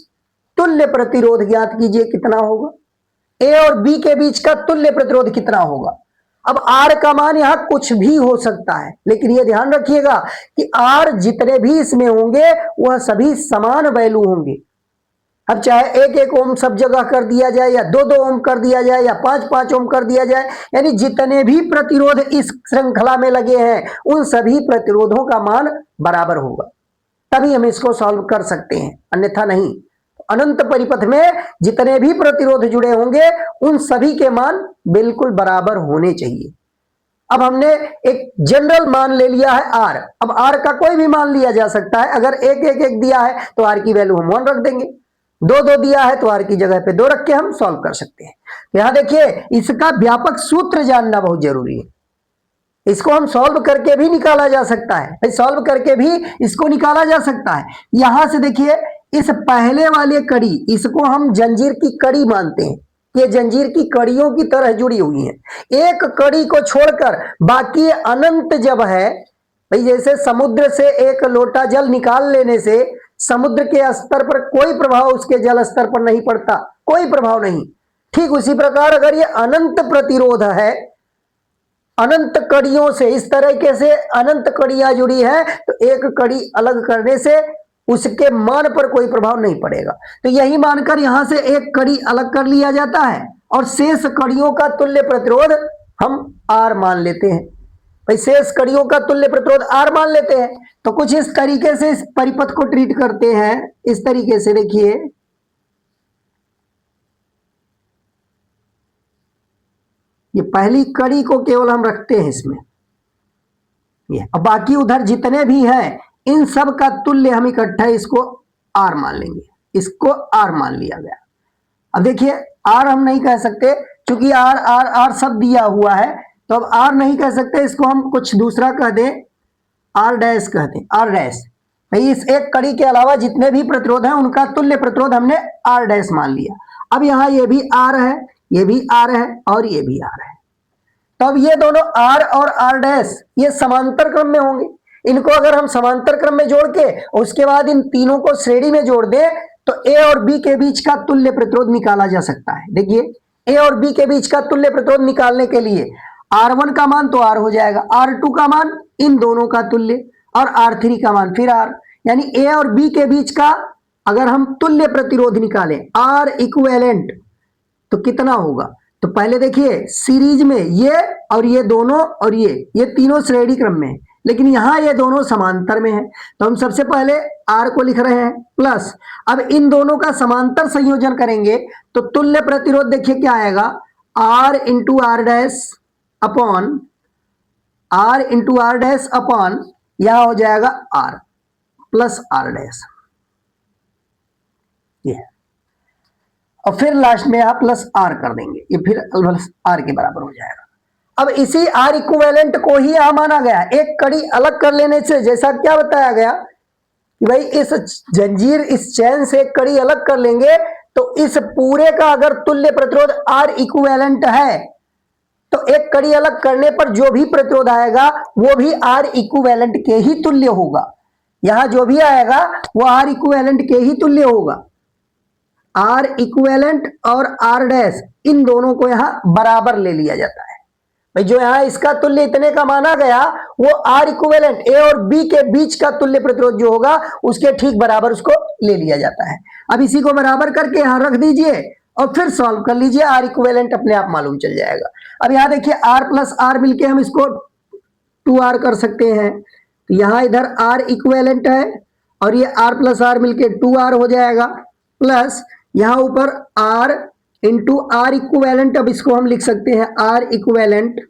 तुल्य प्रतिरोध ज्ञात कीजिए, कितना होगा, ए और बी के बीच का तुल्य प्रतिरोध कितना होगा। अब आर का मान यहां कुछ भी हो सकता है, लेकिन यह ध्यान रखिएगा कि आर जितने भी इसमें होंगे वह सभी समान वैल्यू होंगे। अब चाहे 1-1 ओम सब जगह कर दिया जाए, या 2-2 ओम कर दिया जाए, या 5-5 ओम कर दिया जाए, यानी जितने भी प्रतिरोध इस श्रृंखला में लगे हैं उन सभी प्रतिरोधों का मान बराबर होगा, तभी हम इसको सॉल्व कर सकते हैं, अन्यथा नहीं। अनंत परिपथ में जितने भी प्रतिरोध जुड़े होंगे उन सभी के मान बिल्कुल बराबर होने चाहिए। अब हमने एक जनरल मान ले लिया है आर। अब आर का कोई भी मान लिया जा सकता है। अगर एक एक एक दिया है तो आर की वैल्यू हम 1 रख देंगे, दो दो दिया है तो आर की जगह पे 2 रख के हम सॉल्व कर सकते हैं। यहां देखिए इसका व्यापक सूत्र जानना बहुत जरूरी है। इसको हम सॉल्व करके भी निकाला जा सकता है, सॉल्व करके भी इसको निकाला जा सकता है। यहां से देखिए इस पहले वाले कड़ी, इसको हम जंजीर की कड़ी मानते हैं, ये जंजीर की कड़ियों की तरह जुड़ी हुई हैं। एक कड़ी को छोड़कर बाकी अनंत जब है, भाई जैसे समुद्र से एक लोटा जल निकाल लेने से समुद्र के स्तर पर कोई प्रभाव उसके जल स्तर पर नहीं पड़ता, कोई प्रभाव नहीं। ठीक उसी प्रकार अगर ये अनंत प्रतिरोध है, अनंत कड़ियों से इस तरीके से अनंत कड़ियां जुड़ी है, तो एक कड़ी अलग करने से उसके मान पर कोई प्रभाव नहीं पड़ेगा। तो यही मानकर यहां से एक कड़ी अलग कर लिया जाता है और शेष कड़ियों का तुल्य प्रतिरोध हम आर मान लेते हैं। भाई शेष कड़ियों का तुल्य प्रतिरोध आर मान लेते हैं। तो कुछ इस तरीके से इस परिपथ को ट्रीट करते हैं। इस तरीके से देखिए, ये पहली कड़ी को केवल हम रखते हैं इसमें, ये अब बाकी उधर जितने भी हैं इन सब का तुल्य हम इकट्ठा इसको आर मान लेंगे। इसको आर मान लिया गया। अब देखिए आर हम नहीं कह सकते, क्योंकि आर आर आर सब दिया हुआ है, तो अब आर नहीं कह सकते, इसको हम कुछ दूसरा कह दें, आर डैश कह दें, आर डैश। भाई इस एक कड़ी के अलावा जितने भी प्रतिरोध हैं उनका तुल्य प्रतिरोध हमने आर डैश मान लिया। अब यहां ये भी आर है, ये भी आर है और ये भी आर है। तब ये दोनों आर और आर डैश ये समांतर क्रम में होंगे। इनको अगर हम समांतर क्रम में जोड़ के उसके बाद इन तीनों को श्रेणी में जोड़ दें तो ए और बी के बीच का तुल्य प्रतिरोध निकाला जा सकता है। देखिए ए और बी के बीच का तुल्य प्रतिरोध निकालने के लिए R1 का मान तो R हो जाएगा, R2 का मान इन दोनों का तुल्य और R3 का मान फिर R, यानी ए और बी के बीच का अगर हम तुल्य प्रतिरोध निकालें R इक्विवेलेंट तो कितना होगा। तो पहले देखिए सीरीज में ये और ये दोनों और ये तीनों श्रेणी क्रम में है, लेकिन यहां ये दोनों समांतर में है। तो हम सबसे पहले R को लिख रहे हैं प्लस, अब इन दोनों का समांतर संयोजन करेंगे तो तुल्य प्रतिरोध देखिए क्या आएगा, R into R dash upon R into R dash upon यहां हो जाएगा R प्लस आर डैश, ये और फिर लास्ट में आप प्लस आर कर देंगे, ये फिर प्लस आर के बराबर हो जाएगा। अब इसी आर इक्विवेलेंट को ही यहां माना गया। एक कड़ी अलग कर लेने से जैसा क्या बताया गया कि भाई इस जंजीर इस चैन से एक कड़ी अलग कर लेंगे तो इस पूरे का अगर तुल्य प्रतिरोध आर इक्विवेलेंट है तो एक कड़ी अलग करने पर जो भी प्रतिरोध आएगा वो भी आर इक्विवेलेंट के ही तुल्य होगा। यहां जो भी आएगा वो आर इक्विवेलेंट के ही तुल्य होगा। आर इक्विवेलेंट और आर डैश इन दोनों को यहां बराबर ले लिया जाता है। भाई जो यहां इसका तुल्य इतने का माना गया वो आर इक्विवेलेंट ए और बी के बीच का तुल्य प्रतिरोध जो होगा उसके ठीक बराबर उसको ले लिया जाता है। अब इसी को बराबर करके यहां रख दीजिए और फिर सॉल्व कर लीजिए, आर इक्विवेलेंट अपने आप मालूम चल जाएगा। अब यहां देखिए आर प्लस आर मिलके हम इसको 2r कर सकते हैं। तो यहां इधर आर इक्विवेलेंट है और ये आर प्लस आर मिलके 2r हो जाएगा, प्लस यहां ऊपर r इंटू आर इक्विवेलेंट, अब इसको हम लिख सकते हैं r इक्विवेलेंट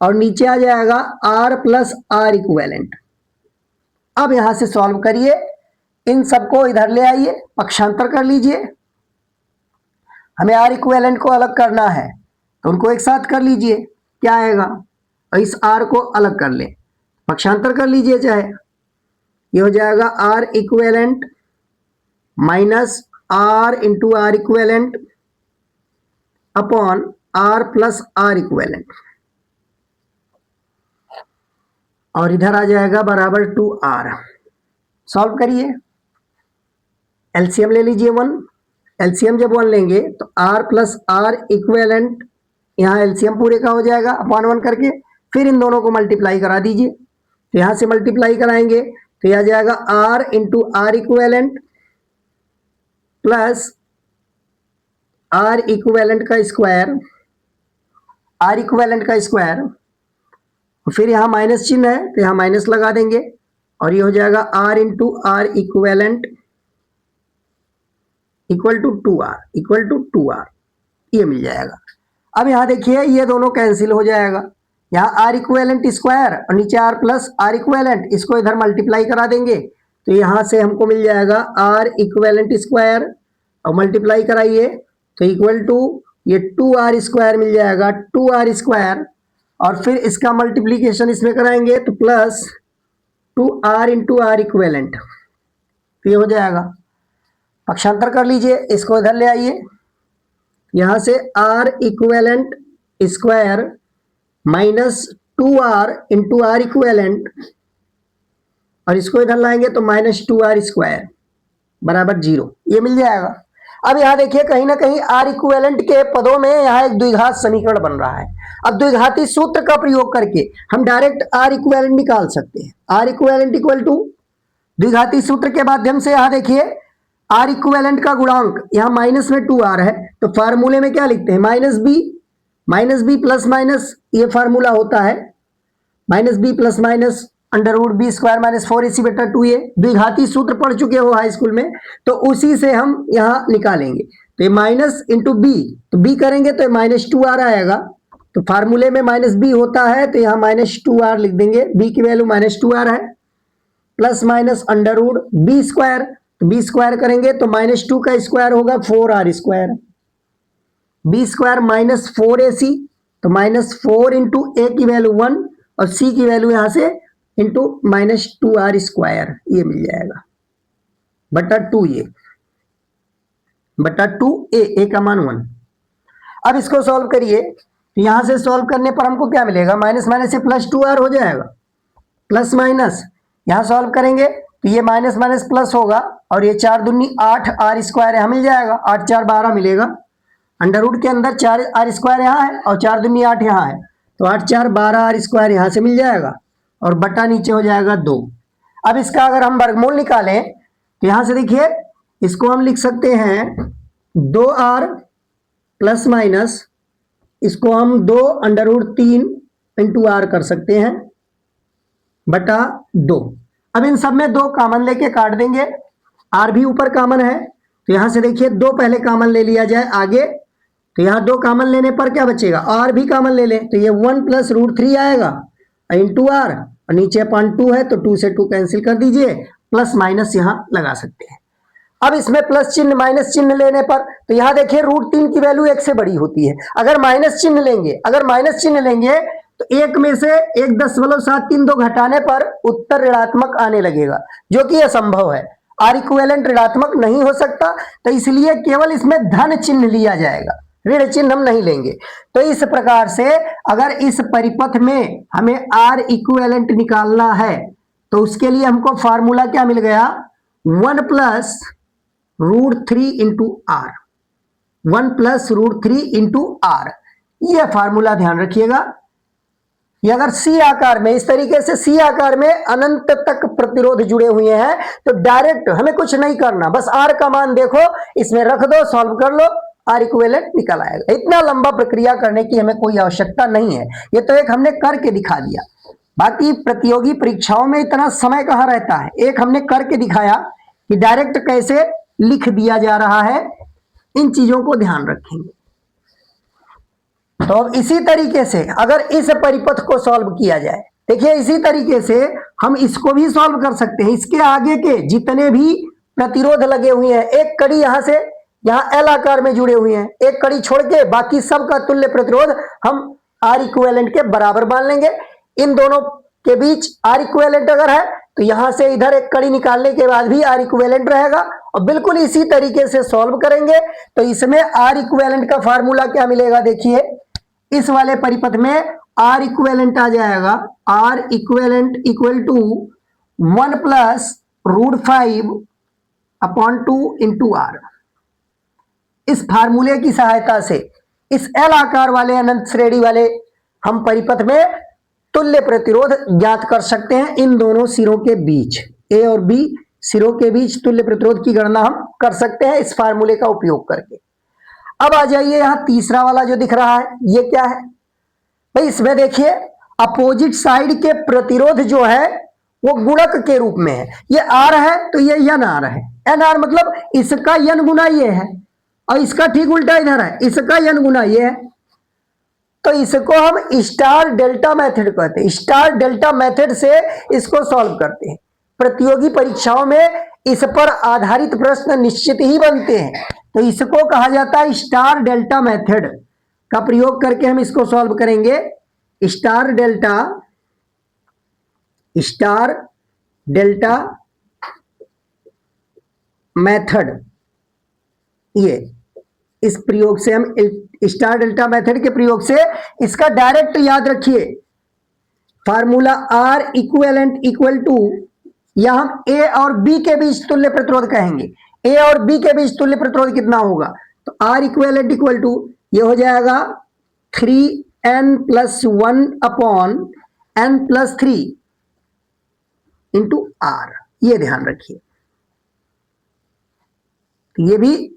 और नीचे आ जाएगा r प्लस आर इक्विवेलेंट। अब यहां से सॉल्व करिए, इन सबको इधर ले आइए, पक्षांतर कर लीजिए। हमें r इक्विवेलेंट को अलग करना है तो उनको एक साथ कर लीजिए, क्या आएगा, और इस r को अलग कर ले, पक्षांतर कर लीजिए चाहे, ये हो जाएगा r equivalent minus R into R equivalent upon R plus R equivalent और इधर आ जाएगा बराबर 2r। सॉल्व करिए, एलसीएम ले लीजिए 1, एलसीएम जब 1 लेंगे तो R प्लस आर इक्विवेलेंट यहाँ एलसीएम पूरे का हो जाएगा अपॉन 1 करके, फिर इन दोनों को मल्टीप्लाई करा दीजिए। तो यहां से मल्टीप्लाई कराएंगे तो यह आ जाएगा R into R equivalent plus R equivalent का स्क्वायर, आर इक्विवेलेंट का स्क्वायर, फिर यहां माइनस चिन्ह है तो यहां माइनस लगा देंगे और ये हो जाएगा R into R equivalent equal to 2r equal to 2r, ये मिल जाएगा। अब यहाँ देखिए ये दोनों कैंसिल हो जाएगा, यहाँ आर इक्वेलेंट स्क्वायर और नीचे आर प्लस आर इक्वेलेंट, इसको इधर मल्टीप्लाई करा देंगे तो यहाँ से हमको मिल जाएगा आर इक्वेलेंट स्क्वायर और मल्टीप्लाई कराइए तो इक्वल टू ये 2r स्क्वायर मिल जाएगा, 2r स्क्वायर, और फिर इसका मल्टीप्लीकेशन इसमें कराएंगे तो plus 2r into are equivalent, तो ये हो जाएगा। पक्षांतर कर लीजिए, इसको इधर ले आइए, यहां से are equivalent square minus 2r into are equivalent, और इसको इधर लाएंगे तो माइनस 2r स्क्वायर बराबर 0, ये मिल जाएगा। अब यहां देखिए कहीं ना कहीं आर इक्वेलेंट के पदों में यहां एक द्विघात समीकरण बन रहा है। अब द्विघाती सूत्र का प्रयोग करके हम डायरेक्ट आर इक्वेलेंट निकाल सकते हैं। आर इक्वेलेंट इक्वल टू द्विघाती सूत्र के माध्यम से यहां देखिए आर इक्वेलेंट का गुणांक यहाँ माइनस में 2r है तो फार्मूले में क्या लिखते हैं, माइनस बी प्लस माइनस, ये फार्मूला होता है minus B plus minus under root B square minus 4ac बटा 2a। द्विघाती सूत्र पढ़ चुके हो हाई स्कूल में, तो उसी से हम यहाँ निकालेंगे। तो ये माइनस इंटू बी, तो बी करेंगे तो माइनस 2r आएगा, तो फार्मूले में माइनस बी होता है तो यहाँ माइनस 2r लिख देंगे, बी की वैल्यू माइनस 2r है, plus minus under root B square, तो बी स्क्वायर करेंगे तो माइनस 2 का स्क्वायर होगा 4r square, B square minus 4ac, तो माइनस 4 इंटू ए की वैल्यू 1 और सी की वैल्यू यहां से इंटू माइनस 2r स्क्वायर, ये मिल जाएगा बटा 2a बटा 2a, ए का मान 1। अब इसको सॉल्व करिए, तो यहां से सॉल्व करने पर हमको क्या मिलेगा, माइनस माइनस से प्लस 2r हो जाएगा, प्लस माइनस यहां सॉल्व करेंगे तो ये माइनस माइनस प्लस होगा और ये 4 दूनी 8r स्क्वायर यहाँ मिल जाएगा, 8 4 12 मिलेगा, अंडर रूट के अंदर 4r स्क्वायर यहाँ है और 4 दूनी 8 यहाँ है, तो 8 4 12r स्क्वायर यहाँ से मिल जाएगा और बटा नीचे हो जाएगा 2। अब इसका अगर हम वर्गमूल निकालें तो यहां से देखिए इसको हम लिख सकते हैं 2r प्लस माइनस, इसको हम 2 अंडर रूट 3 इंटू आर कर सकते हैं बटा 2। अब इन सब में 2 कॉमन लेके काट देंगे, आर भी ऊपर कॉमन है तो यहां से देखिए 2 पहले कॉमन ले लिया जाए आगे, तो यहां 2 कॉमन लेने पर क्या बचेगा, आर भी कॉमन ले लें तो ये 1 प्लस रूट 3 आएगा इंटू आर, और नीचे अपॉन 2 है तो 2 से 2 कैंसिल कर दीजिए, प्लस माइनस यहां लगा सकते हैं। अब इसमें प्लस चिन्ह माइनस चिन्ह लेने पर तो यहां देखिए रूट 3 की वैल्यू 1 से बड़ी होती है, अगर माइनस चिन्ह लेंगे तो 1 में से 1.732 घटाने पर उत्तर ऋणात्मक आने लगेगा, जो कि असंभव है, आर इक्विवेलेंट ऋणात्मक नहीं हो सकता, तो इसलिए केवल इसमें धन चिन्ह लिया जाएगा, ऋण चिन्ह हम नहीं लेंगे। तो इस प्रकार से अगर इस परिपथ में हमें आर इक्विवेलेंट निकालना है तो उसके लिए हमको फार्मूला क्या मिल गया, 1 plus root 3 into R, 1 plus root 3 into R, यह फार्मूला ध्यान रखिएगा। ये अगर सी आकार में, इस तरीके से सी आकार में अनंत तक प्रतिरोध जुड़े हुए हैं तो डायरेक्ट हमें कुछ नहीं करना, बस आर का मान देखो, इसमें रख दो, सॉल्व कर लो, आर इक्विवेलेंट निकल आएगा। इतना लंबा प्रक्रिया करने की हमें कोई आवश्यकता नहीं है, ये तो एक हमने करके दिखा दिया। बाकी प्रतियोगी परीक्षाओं में इतना समय कहाँ रहता है, एक हमने करके दिखाया कि डायरेक्ट कैसे लिख दिया जा रहा है, इन चीजों को ध्यान रखेंगे। तो अब इसी तरीके से अगर इस परिपथ को सॉल्व किया जाए, देखिए इसी तरीके से हम इसको भी सॉल्व कर सकते हैं। इसके आगे के जितने भी प्रतिरोध लगे हुए हैं, एक कड़ी यहां से यहां एल आकार में जुड़े हुए हैं, एक कड़ी छोड़ के बाकी सबका तुल्य प्रतिरोध हम आर इक्विवेलेंट के बराबर मान लेंगे। इन दोनों के बीच आर इक्विवेलेंट अगर है तो यहां से इधर एक कड़ी निकालने के बाद भी आर इक्विवेलेंट रहेगा, और बिल्कुल इसी तरीके से सॉल्व करेंगे तो इसमें आर इक्विवेलेंट का फार्मूला क्या मिलेगा, देखिए इस वाले परिपथ में आर इक्विवेलेंट आ जाएगा, R equivalent equal to 1 plus root 5 upon 2 into R. इस फार्मूले की सहायता से इस एल आकार वाले अनंत श्रेणी वाले हम परिपथ में तुल्य प्रतिरोध ज्ञात कर सकते हैं। इन दोनों सिरों के बीच, ए और बी सिरों के बीच तुल्य प्रतिरोध की गणना हम कर सकते हैं इस फार्मूले का उपयोग करके। अब आ जाइए यहां तीसरा वाला जो दिख रहा है, ये क्या है भाई, इसमें देखिए अपोजिट साइड के प्रतिरोध जो है वो गुणक के रूप में है, ये आर है तो ये यन आर है, एन आर मतलब इसका n गुना ये है और इसका ठीक उल्टा इधर है, इसका n गुना ये है। तो इसको हम स्टार डेल्टा मेथड कहते हैं। स्टार डेल्टा मेथड से इसको सॉल्व करते हैं। प्रतियोगी परीक्षाओं में इस पर आधारित प्रश्न निश्चित ही बनते हैं। तो इसको कहा जाता है स्टार डेल्टा मेथड का प्रयोग करके हम इसको सॉल्व करेंगे। स्टार डेल्टा मेथड, ये इस प्रयोग से हम स्टार डेल्टा मेथड के प्रयोग से इसका डायरेक्ट याद रखिए formula R equivalent equal to, या हम A और B के बीच तुल्य प्रतिरोध कहेंगे। A और B के बीच तुल्य प्रतिरोध कितना होगा, तो R इक्विवेलेंट इक्वल टू ये हो जाएगा 3n+1 upon n+3 into R। ये ध्यान रखिए, ये भी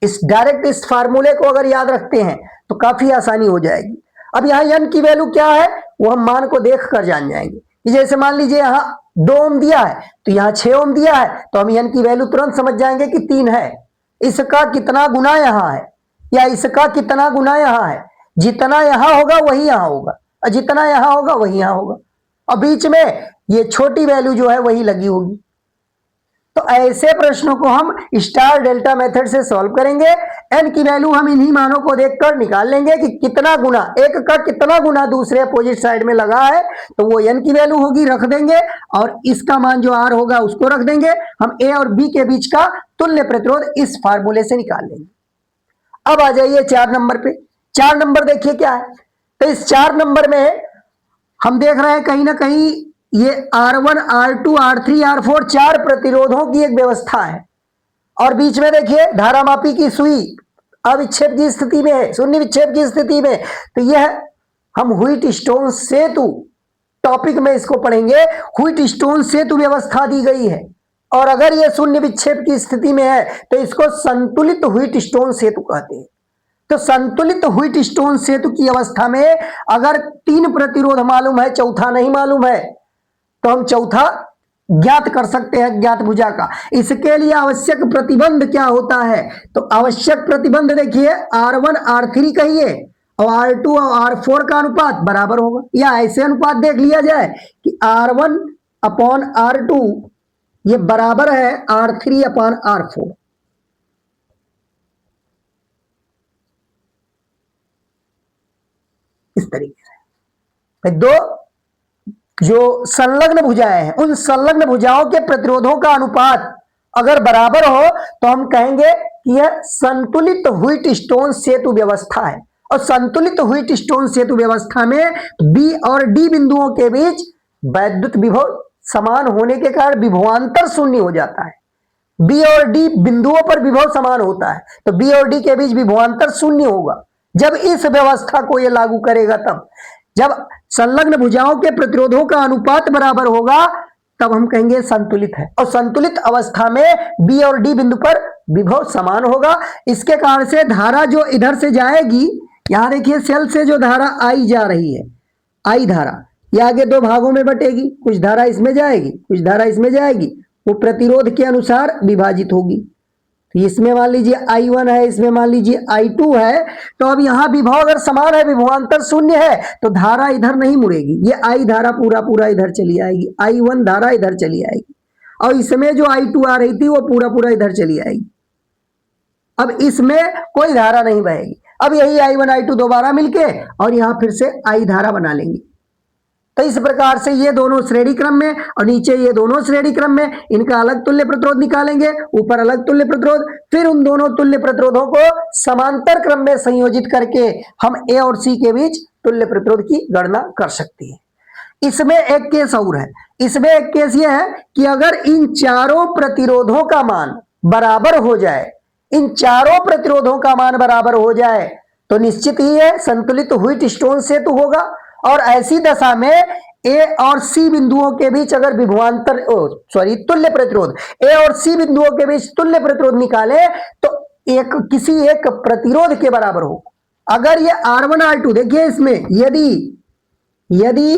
इस डायरेक्ट इस फार्मूले को अगर याद रखते हैं तो काफी आसानी हो जाएगी। अब यहां n की वैल्यू क्या है वो हम मान को देख कर जान जाएंगे। जैसे मान लीजिए यहां 2 ओम दिया है तो यहां 6 ओम दिया है, तो हम n की वैल्यू तुरंत समझ जाएंगे कि 3 है। इसका कितना गुना यहां है या इसका कितना गुना यहां है, जितना यहां होगा वही यहां होगा और जितना यहां होगा वही यहां होगा, और बीच में ये छोटी वैल्यू जो है वही लगी होगी। तो ऐसे प्रश्नों को हम स्टार डेल्टा मेथड से सॉल्व करेंगे। n की वैल्यू हम इन्हीं मानों को देखकर निकाल लेंगे कि कितना गुना, एक का कितना गुना दूसरे अपोजिट साइड में लगा है, तो वो n की वैल्यू होगी, रख देंगे, और इसका मान जो r होगा उसको रख देंगे। हम a और b के बीच का तुल्य प्रतिरोध इस फार्मूले से निकाल लेंगे। अब आ जाइए 4 नंबर पे। 4 नंबर देखिए क्या है, तो इस 4 नंबर में हम देख रहे हैं कहीं ना कहीं ये R1, R2, R3, R4 4 प्रतिरोधों की एक व्यवस्था है, और बीच में देखिए धारामापी की सुई अविक्षेप की स्थिति में है, शून्य विक्षेप की स्थिति में। तो यह हम व्हीटस्टोन सेतु टॉपिक में इसको पढ़ेंगे। व्हीटस्टोन सेतु व्यवस्था दी गई है, और अगर यह शून्य विक्षेप की स्थिति में है तो इसको संतुलित व्हीटस्टोन सेतु कहते हैं। तो संतुलित व्हीटस्टोन सेतु की अवस्था में अगर 3 प्रतिरोध मालूम है, चौथा नहीं मालूम है, तो हम चौथा ज्ञात कर सकते हैं ज्ञात भुजा का। इसके लिए आवश्यक प्रतिबंध क्या होता है, तो आवश्यक प्रतिबंध देखिए R1 R3 कहिए और R2 और R4 का अनुपात बराबर होगा, या ऐसे अनुपात देख लिया जाए कि R1 अपॉन R2 ये बराबर है R3 अपॉन R4। इस तरीके से दो जो संलग्न भुजाएं हैं, उन संलग्न भुजाओं के प्रतिरोधों का अनुपात अगर बराबर हो तो हम कहेंगे कि यह संतुलित व्हीटस्टोन सेतु व्यवस्था है। और संतुलित व्हीटस्टोन सेतु व्यवस्था में बी और डी बिंदुओं के बीच वैद्युत विभव समान होने के कारण विभवांतर शून्य हो जाता है। बी और डी बिंदुओं पर विभव समान होता है, तो बी और डी के बीच विभवांतर शून्य होगा जब इस व्यवस्था को यह लागू करेगा। तब जब संलग्न भुजाओं के प्रतिरोधों का अनुपात बराबर होगा तब हम कहेंगे संतुलित है, और संतुलित अवस्था में बी और डी बिंदु पर विभव समान होगा। इसके कारण से धारा जो इधर से जाएगी, यहां देखिए सेल से जो धारा आई जा रही है, आई धारा ये आगे 2 भागों में बटेगी, कुछ धारा इसमें जाएगी कुछ धारा इसमें जाएगी, वो प्रतिरोध के अनुसार विभाजित होगी। इसमें मान लीजिए I1 है, इसमें मान लीजिए I2 है, तो अब यहां विभव अगर समान है, विभवांतर शून्य है, तो धारा इधर नहीं मुड़ेगी, ये I धारा पूरा इधर चली आएगी, I1 धारा इधर चली आएगी, और इसमें जो I2 आ रही थी वो पूरा इधर चली आएगी। अब इसमें कोई धारा नहीं बहेगी। अब यही I1 I2 दोबारा मिलके और यहां फिर से I धारा बना लेंगे। तो इस प्रकार से ये दोनों श्रेणी क्रम में और नीचे ये दोनों श्रेणी क्रम में, इनका अलग तुल्य प्रतिरोध निकालेंगे, ऊपर अलग तुल्य प्रतिरोध, फिर उन दोनों तुल्य प्रतिरोधों को समांतर क्रम में संयोजित करके हम ए और सी के बीच तुल्य प्रतिरोध की गणना कर सकते हैं। इसमें एक केस और है, इसमें एक केस ये है कि अगर इन चारों प्रतिरोधों का मान बराबर हो जाए, इन चारों प्रतिरोधों का मान बराबर हो जाए तो निश्चित ही है संतुलित व्हीटस्टोन सेतु होगा। और ऐसी दशा में ए और सी बिंदुओं के बीच अगर विभवांतर तुल्य प्रतिरोध ए और सी बिंदुओं के बीच तुल्य प्रतिरोध निकाले तो किसी एक प्रतिरोध के बराबर हो। अगर ये R1 R2 देखिए, इसमें यदि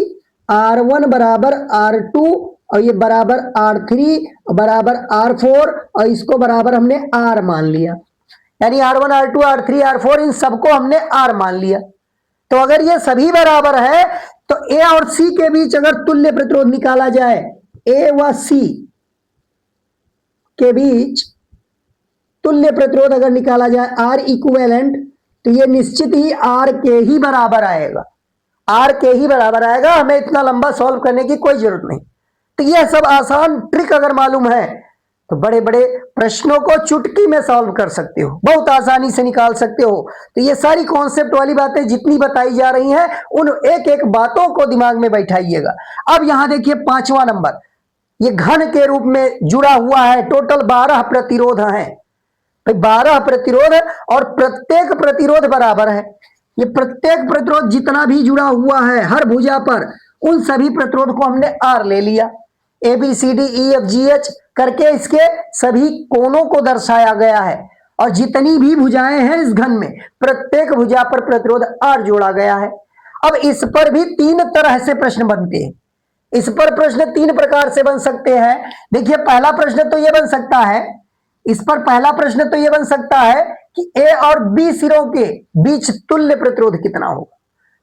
R1 बराबर R2 और ये बराबर R3 बराबर R4 और इसको बराबर हमने R मान लिया, यानी R1 R2 R3 R4 इन सबको हमने R मान लिया। तो अगर ये सभी बराबर है तो A और C के बीच अगर तुल्य प्रतिरोध निकाला जाए, A व C के बीच तुल्य प्रतिरोध अगर निकाला जाए R इक्विवेलेंट, तो ये निश्चित ही R के ही बराबर आएगा, R के ही बराबर आएगा। हमें इतना लंबा सॉल्व करने की कोई जरूरत नहीं। तो यह सब आसान ट्रिक अगर मालूम है तो बड़े बड़े प्रश्नों को चुटकी में सॉल्व कर सकते हो, बहुत आसानी से निकाल सकते हो। तो ये सारी कॉन्सेप्ट वाली बातें जितनी बताई जा रही हैं उन एक एक बातों को दिमाग में बैठाइएगा। अब यहां देखिए 5वां नंबर, ये घन के रूप में जुड़ा हुआ है, टोटल 12 प्रतिरोध हैं। 12 प्रतिरोध और प्रत्येक प्रतिरोध बराबर है। ये प्रत्येक प्रतिरोध जितना भी जुड़ा हुआ है हर भुजा पर, उन सभी प्रतिरोध को हमने R ले लिया। ABCDEFGH करके इसके सभी कोणों को दर्शाया गया है और जितनी भी भुजाएं हैं इस घन में प्रत्येक भुजा पर प्रतिरोध R जोड़ा गया है। अब इस पर भी 3 तरह से प्रश्न बनते हैं। इस पर प्रश्न 3 प्रकार से बन सकते हैं। देखिए पहला प्रश्न तो यह बन सकता है, इस पर पहला प्रश्न तो यह बन सकता है कि A और B सिरों के बीच तुल्य प्रतिरोध कितना होगा।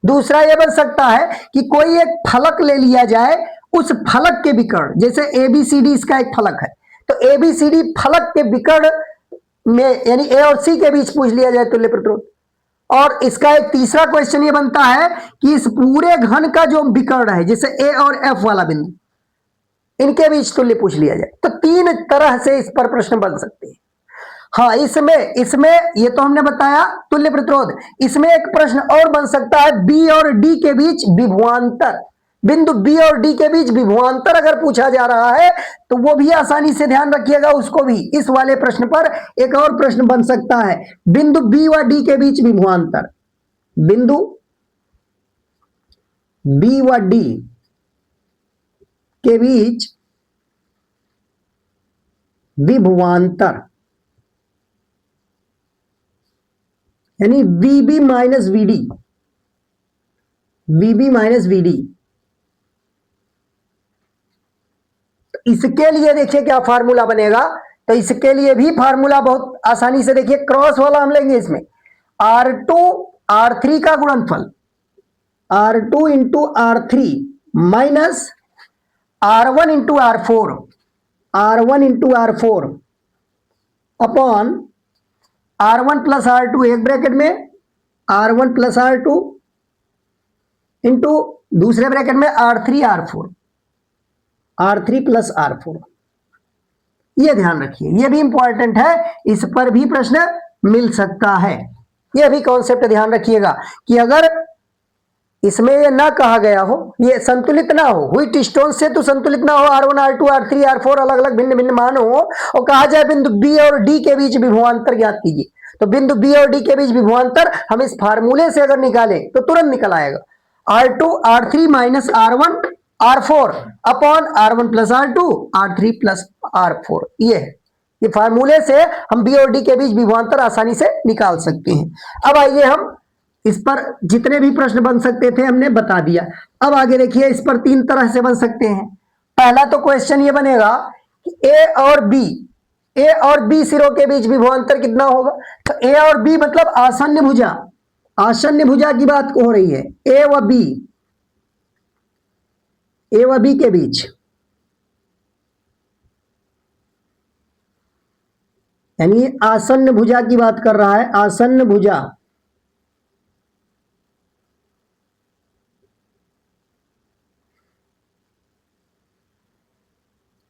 दूसरा यह बन सकता है कि कोई एक फलक ले लिया जाए, उस फलक के विकर्ण, जैसे ABCD इसका एक फलक है, तो ABCD फलक के विकर्ण में यानी A और C के बीच पूछ लिया जाए तुल्य प्रतिरोध। और इसका एक तीसरा क्वेश्चन ये बनता है कि इस पूरे घन का जो विकर्ण है, जैसे A और F वाला बिंदु, इनके बीच तुल्य पूछ लिया जाए। तो 3 तरह से इस पर प्रश्न बन सकते हैं। हाँ, इसमें ये तो हमने बताया तुल्य प्रतिरोध। इसमें एक प्रश्न और बन सकता है, B और D के बीच विभवांतर, बिंदु B और D के बीच विभवांतर अगर पूछा जा रहा है तो वो भी आसानी से ध्यान रखिएगा, उसको भी इस वाले प्रश्न पर एक और प्रश्न बन सकता है, बिंदु B व D के बीच विभवांतर, बिंदु B व D के बीच विभवांतर, यानी VB minus VD, VB minus VD। इसके लिए देखिए क्या फार्मूला बनेगा। तो इसके लिए भी फार्मूला बहुत आसानी से देखिए, क्रॉस वाला हम लेंगे। इसमें R2 R3 का गुणनफल, R2 into R3 minus R1 into R4, R1 into R4 upon R1 plus R2, एक ब्रैकेट में R1 प्लस R2 इंटू दूसरे ब्रैकेट में R3 R4, R3 plus R4। ये ध्यान रखिए, ये भी इंपॉर्टेंट है, इस पर भी प्रश्न मिल सकता है। ये भी कॉन्सेप्ट ध्यान रखिएगा कि अगर इसमें ये ना कहा गया हो, ये संतुलित ना हो, व्हीट स्टोन से तो संतुलित ना हो, R1 R2 R3 R4 अलग अलग भिन्न भिन्न मान हो, और कहा जाए बिंदु B और D के बीच विभवांतर ज्ञात कीजिए, तो बिंदु B और D के बीच विभवांतर हम इस फार्मूले से अगर निकालें तो तुरंत निकल आएगा, R2 R3 minus R1 R4 upon R1 plus R2 R3 plus R4। ये फार्मूले से हम B और D के बीच विभवांतर आसानी से निकाल सकते हैं। अब आइए हम इस पर जितने भी प्रश्न बन सकते थे हमने बता दिया। अब आगे देखिए, इस पर 3 तरह से बन सकते हैं। पहला तो क्वेश्चन ये बनेगा कि A और B सिरों के बीच विभवांतर कितना होगा। तो A और B मतलब आसन्न भुजा, आसन्न भुजा की बात हो रही है, A व B के बीच, यानी आसन्न भुजा की बात कर रहा है, आसन्न भुजा।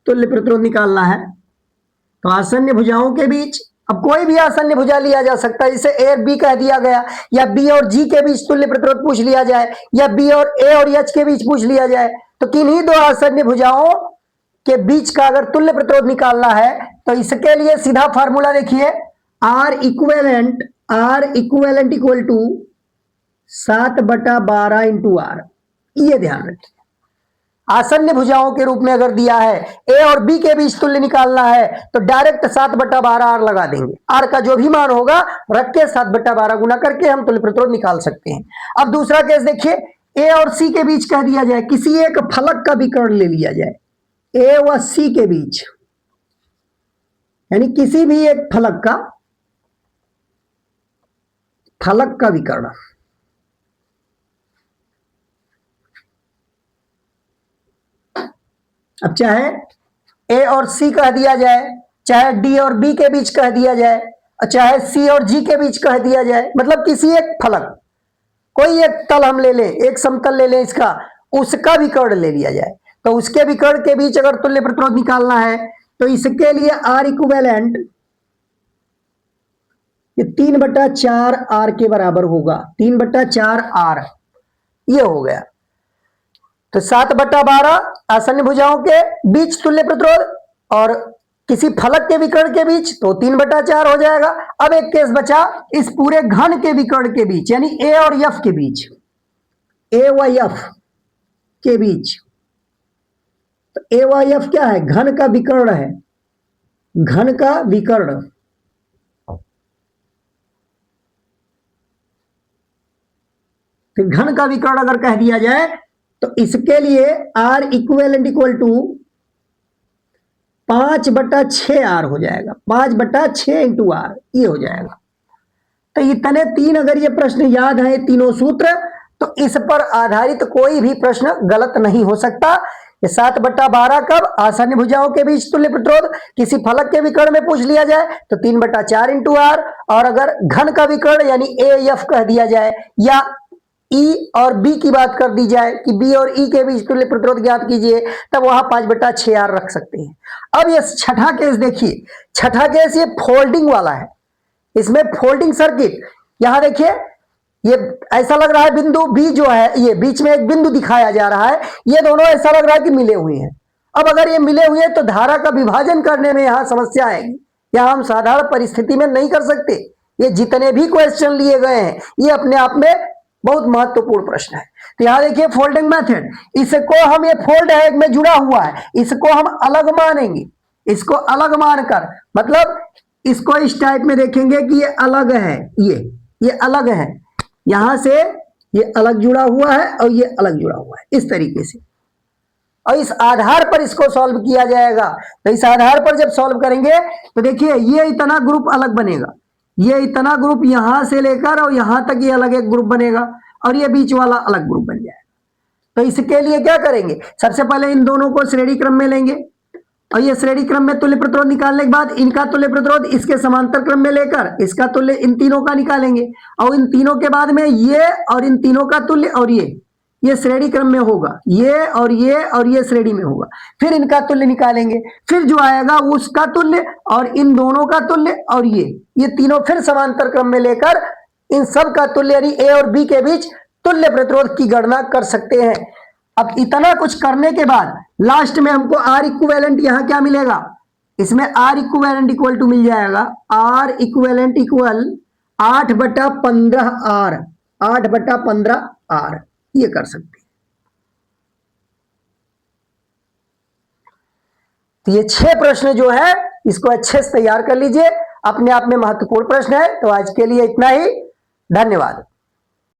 तुल्य प्रतिरोध निकालना है तो आसन्न भुजाओं के बीच, अब कोई भी आसन्न भुजा लिया जा सकता है, जैसे A और B कह दिया गया, या B और G के बीच तुल्य प्रतिरोध पूछ लिया जाए, या B और A और H के बीच पूछ लिया जाए। तो किन्हीं 2 आसन्न भुजाओं के बीच का अगर तुल्य प्रतिरोध निकालना है तो इसके लिए सीधा फार्मूला देखिए, R equivalent equal to 7/12 into R। ये ध्यान रखिए, आसन्न भुजाओं के रूप में अगर दिया है, A और B के बीच तुल्य निकालना है तो डायरेक्ट 7/12 R लगा देंगे, R का जो भी मान होगा रख के 7/12 गुना करके हम तुल्य प्रतिरोध निकाल सकते हैं। अब दूसरा केस देखिए, A और C के बीच कह दिया जाए, किसी एक फलक का विकर्ण ले लिया जाए, ए व सी के बीच, यानी किसी भी एक फलक का विकर्ण, अब चाहे ए और सी कह दिया जाए, चाहे डी और बी के बीच कह दिया जाए, और चाहे सी और जी के बीच कह दिया जाए, मतलब किसी एक फलक, कोई एक तल हम ले लें, एक समतल ले लें इसका, उसका विकर्ण ले लिया जाए, तो उसके विकर्ण के बीच अगर तुल्य प्रतिरोध निकालना है तो इसके लिए आर इक्विवेलेंट ये 3/4 आर के बराबर होगा, 3/4 आर, ये हो गया। तो 7/12 आसन्न भुजाओं के बीच तुल्य प्रतिरोध और किसी फलक के विकर्ण के बीच तो 3/4 हो जाएगा। अब एक केस बचा इस पूरे घन के विकर्ण के बीच, यानी ए और एफ के बीच, ए व एफ के बीच, तो ए व एफ क्या है, घन का विकर्ण है, घन का विकर्ण, तो घन का विकर्ण अगर कह दिया जाए तो इसके लिए R equivalent equal to 5/6 R हो जाएगा, 5/6 इंटू आर, ये हो जाएगा। तो इतने तीन अगर ये प्रश्न याद है, तीनों सूत्र, तो इस पर आधारित कोई भी प्रश्न गलत नहीं हो सकता। ये 7/12 कब, आसन्न भुजाओं के बीच तुल्य प्रतिरोध किसी फलक के विकर्ण में पूछ लिया जाए तो 3/4 इंटू आर, और अगर घन का विकर्ण यानी ए एफ कह दिया जाए या ई और बी की बात कर दी जाए कि बी और ई के बीच तुल्य प्रतिरोध ज्ञात कीजिए, तब वहां 5/6 आर रख सकते हैं। अब ये छठा केस देखिए, छठा केस ये फोल्डिंग वाला है, इसमें फोल्डिंग सर्किट, यहां देखिए ये ऐसा लग रहा है बिंदु बी जो है, ये बीच में एक बिंदु दिखाया जा रहा है, ये दोनों ऐसा लग रहा है कि मिले हुए हैं। अब अगर ये मिले हुए हैं तो धारा का विभाजन करने में यहां समस्या आएगी, यहां हम साधारण परिस्थिति में नहीं कर सकते। ये जितने भी क्वेश्चन लिए गए हैं ये अपने आप में बहुत महत्वपूर्ण प्रश्न है। तो यहां देखिए फोल्डिंग मेथड, इसको हम, ये फोल्ड है में जुड़ा हुआ है, इसको हम अलग मानेंगे, इसको अलग मानकर मतलब इसको इस टाइप में देखेंगे कि ये अलग है, ये अलग है, यहां से ये अलग जुड़ा हुआ है और ये अलग जुड़ा हुआ है, इस तरीके से, और इस आधार पर इसको सॉल्व किया जाएगा। तो इस आधार पर जब सॉल्व करेंगे तो देखिए ये इतना ग्रुप अलग बनेगा, ये इतना ग्रुप यहां से लेकर और यहां तक ये अलग एक ग्रुप बनेगा, और ये बीच वाला अलग ग्रुप बन जाएगा। तो इसके लिए क्या करेंगे, सबसे पहले इन दोनों को श्रेणी क्रम में लेंगे, और ये श्रेणी क्रम में तुल्य प्रतिरोध निकालने के बाद इनका तुल्य प्रतिरोध इसके समांतर क्रम में लेकर इसका तुल्य इन तीनों का निकालेंगे, और इन तीनों के बाद में ये और इन तीनों का तुल्य, और ये श्रेणी क्रम में होगा, ये और ये श्रेणी में होगा, फिर इनका तुल्य निकालेंगे, फिर जो आएगा उसका तुल्य और इन दोनों का तुल्य, और ये तीनों फिर समांतर क्रम में लेकर इन सब का तुल्य यानी ए और बी के बीच तुल्य प्रतिरोध की गणना कर सकते हैं। अब इतना कुछ करने के बाद लास्ट में हमको आर इक्विवेलेंट यहां क्या मिलेगा, इसमें आर इक्विवेलेंट इक्वल टू मिल जाएगा, R equivalent equal 8/15 R, 8/15 R, ये कर सकते हैं। तो ये 6 प्रश्न जो है इसको अच्छे से तैयार कर लीजिए, अपने आप में महत्वपूर्ण प्रश्न है। तो आज के लिए इतना ही, धन्यवाद।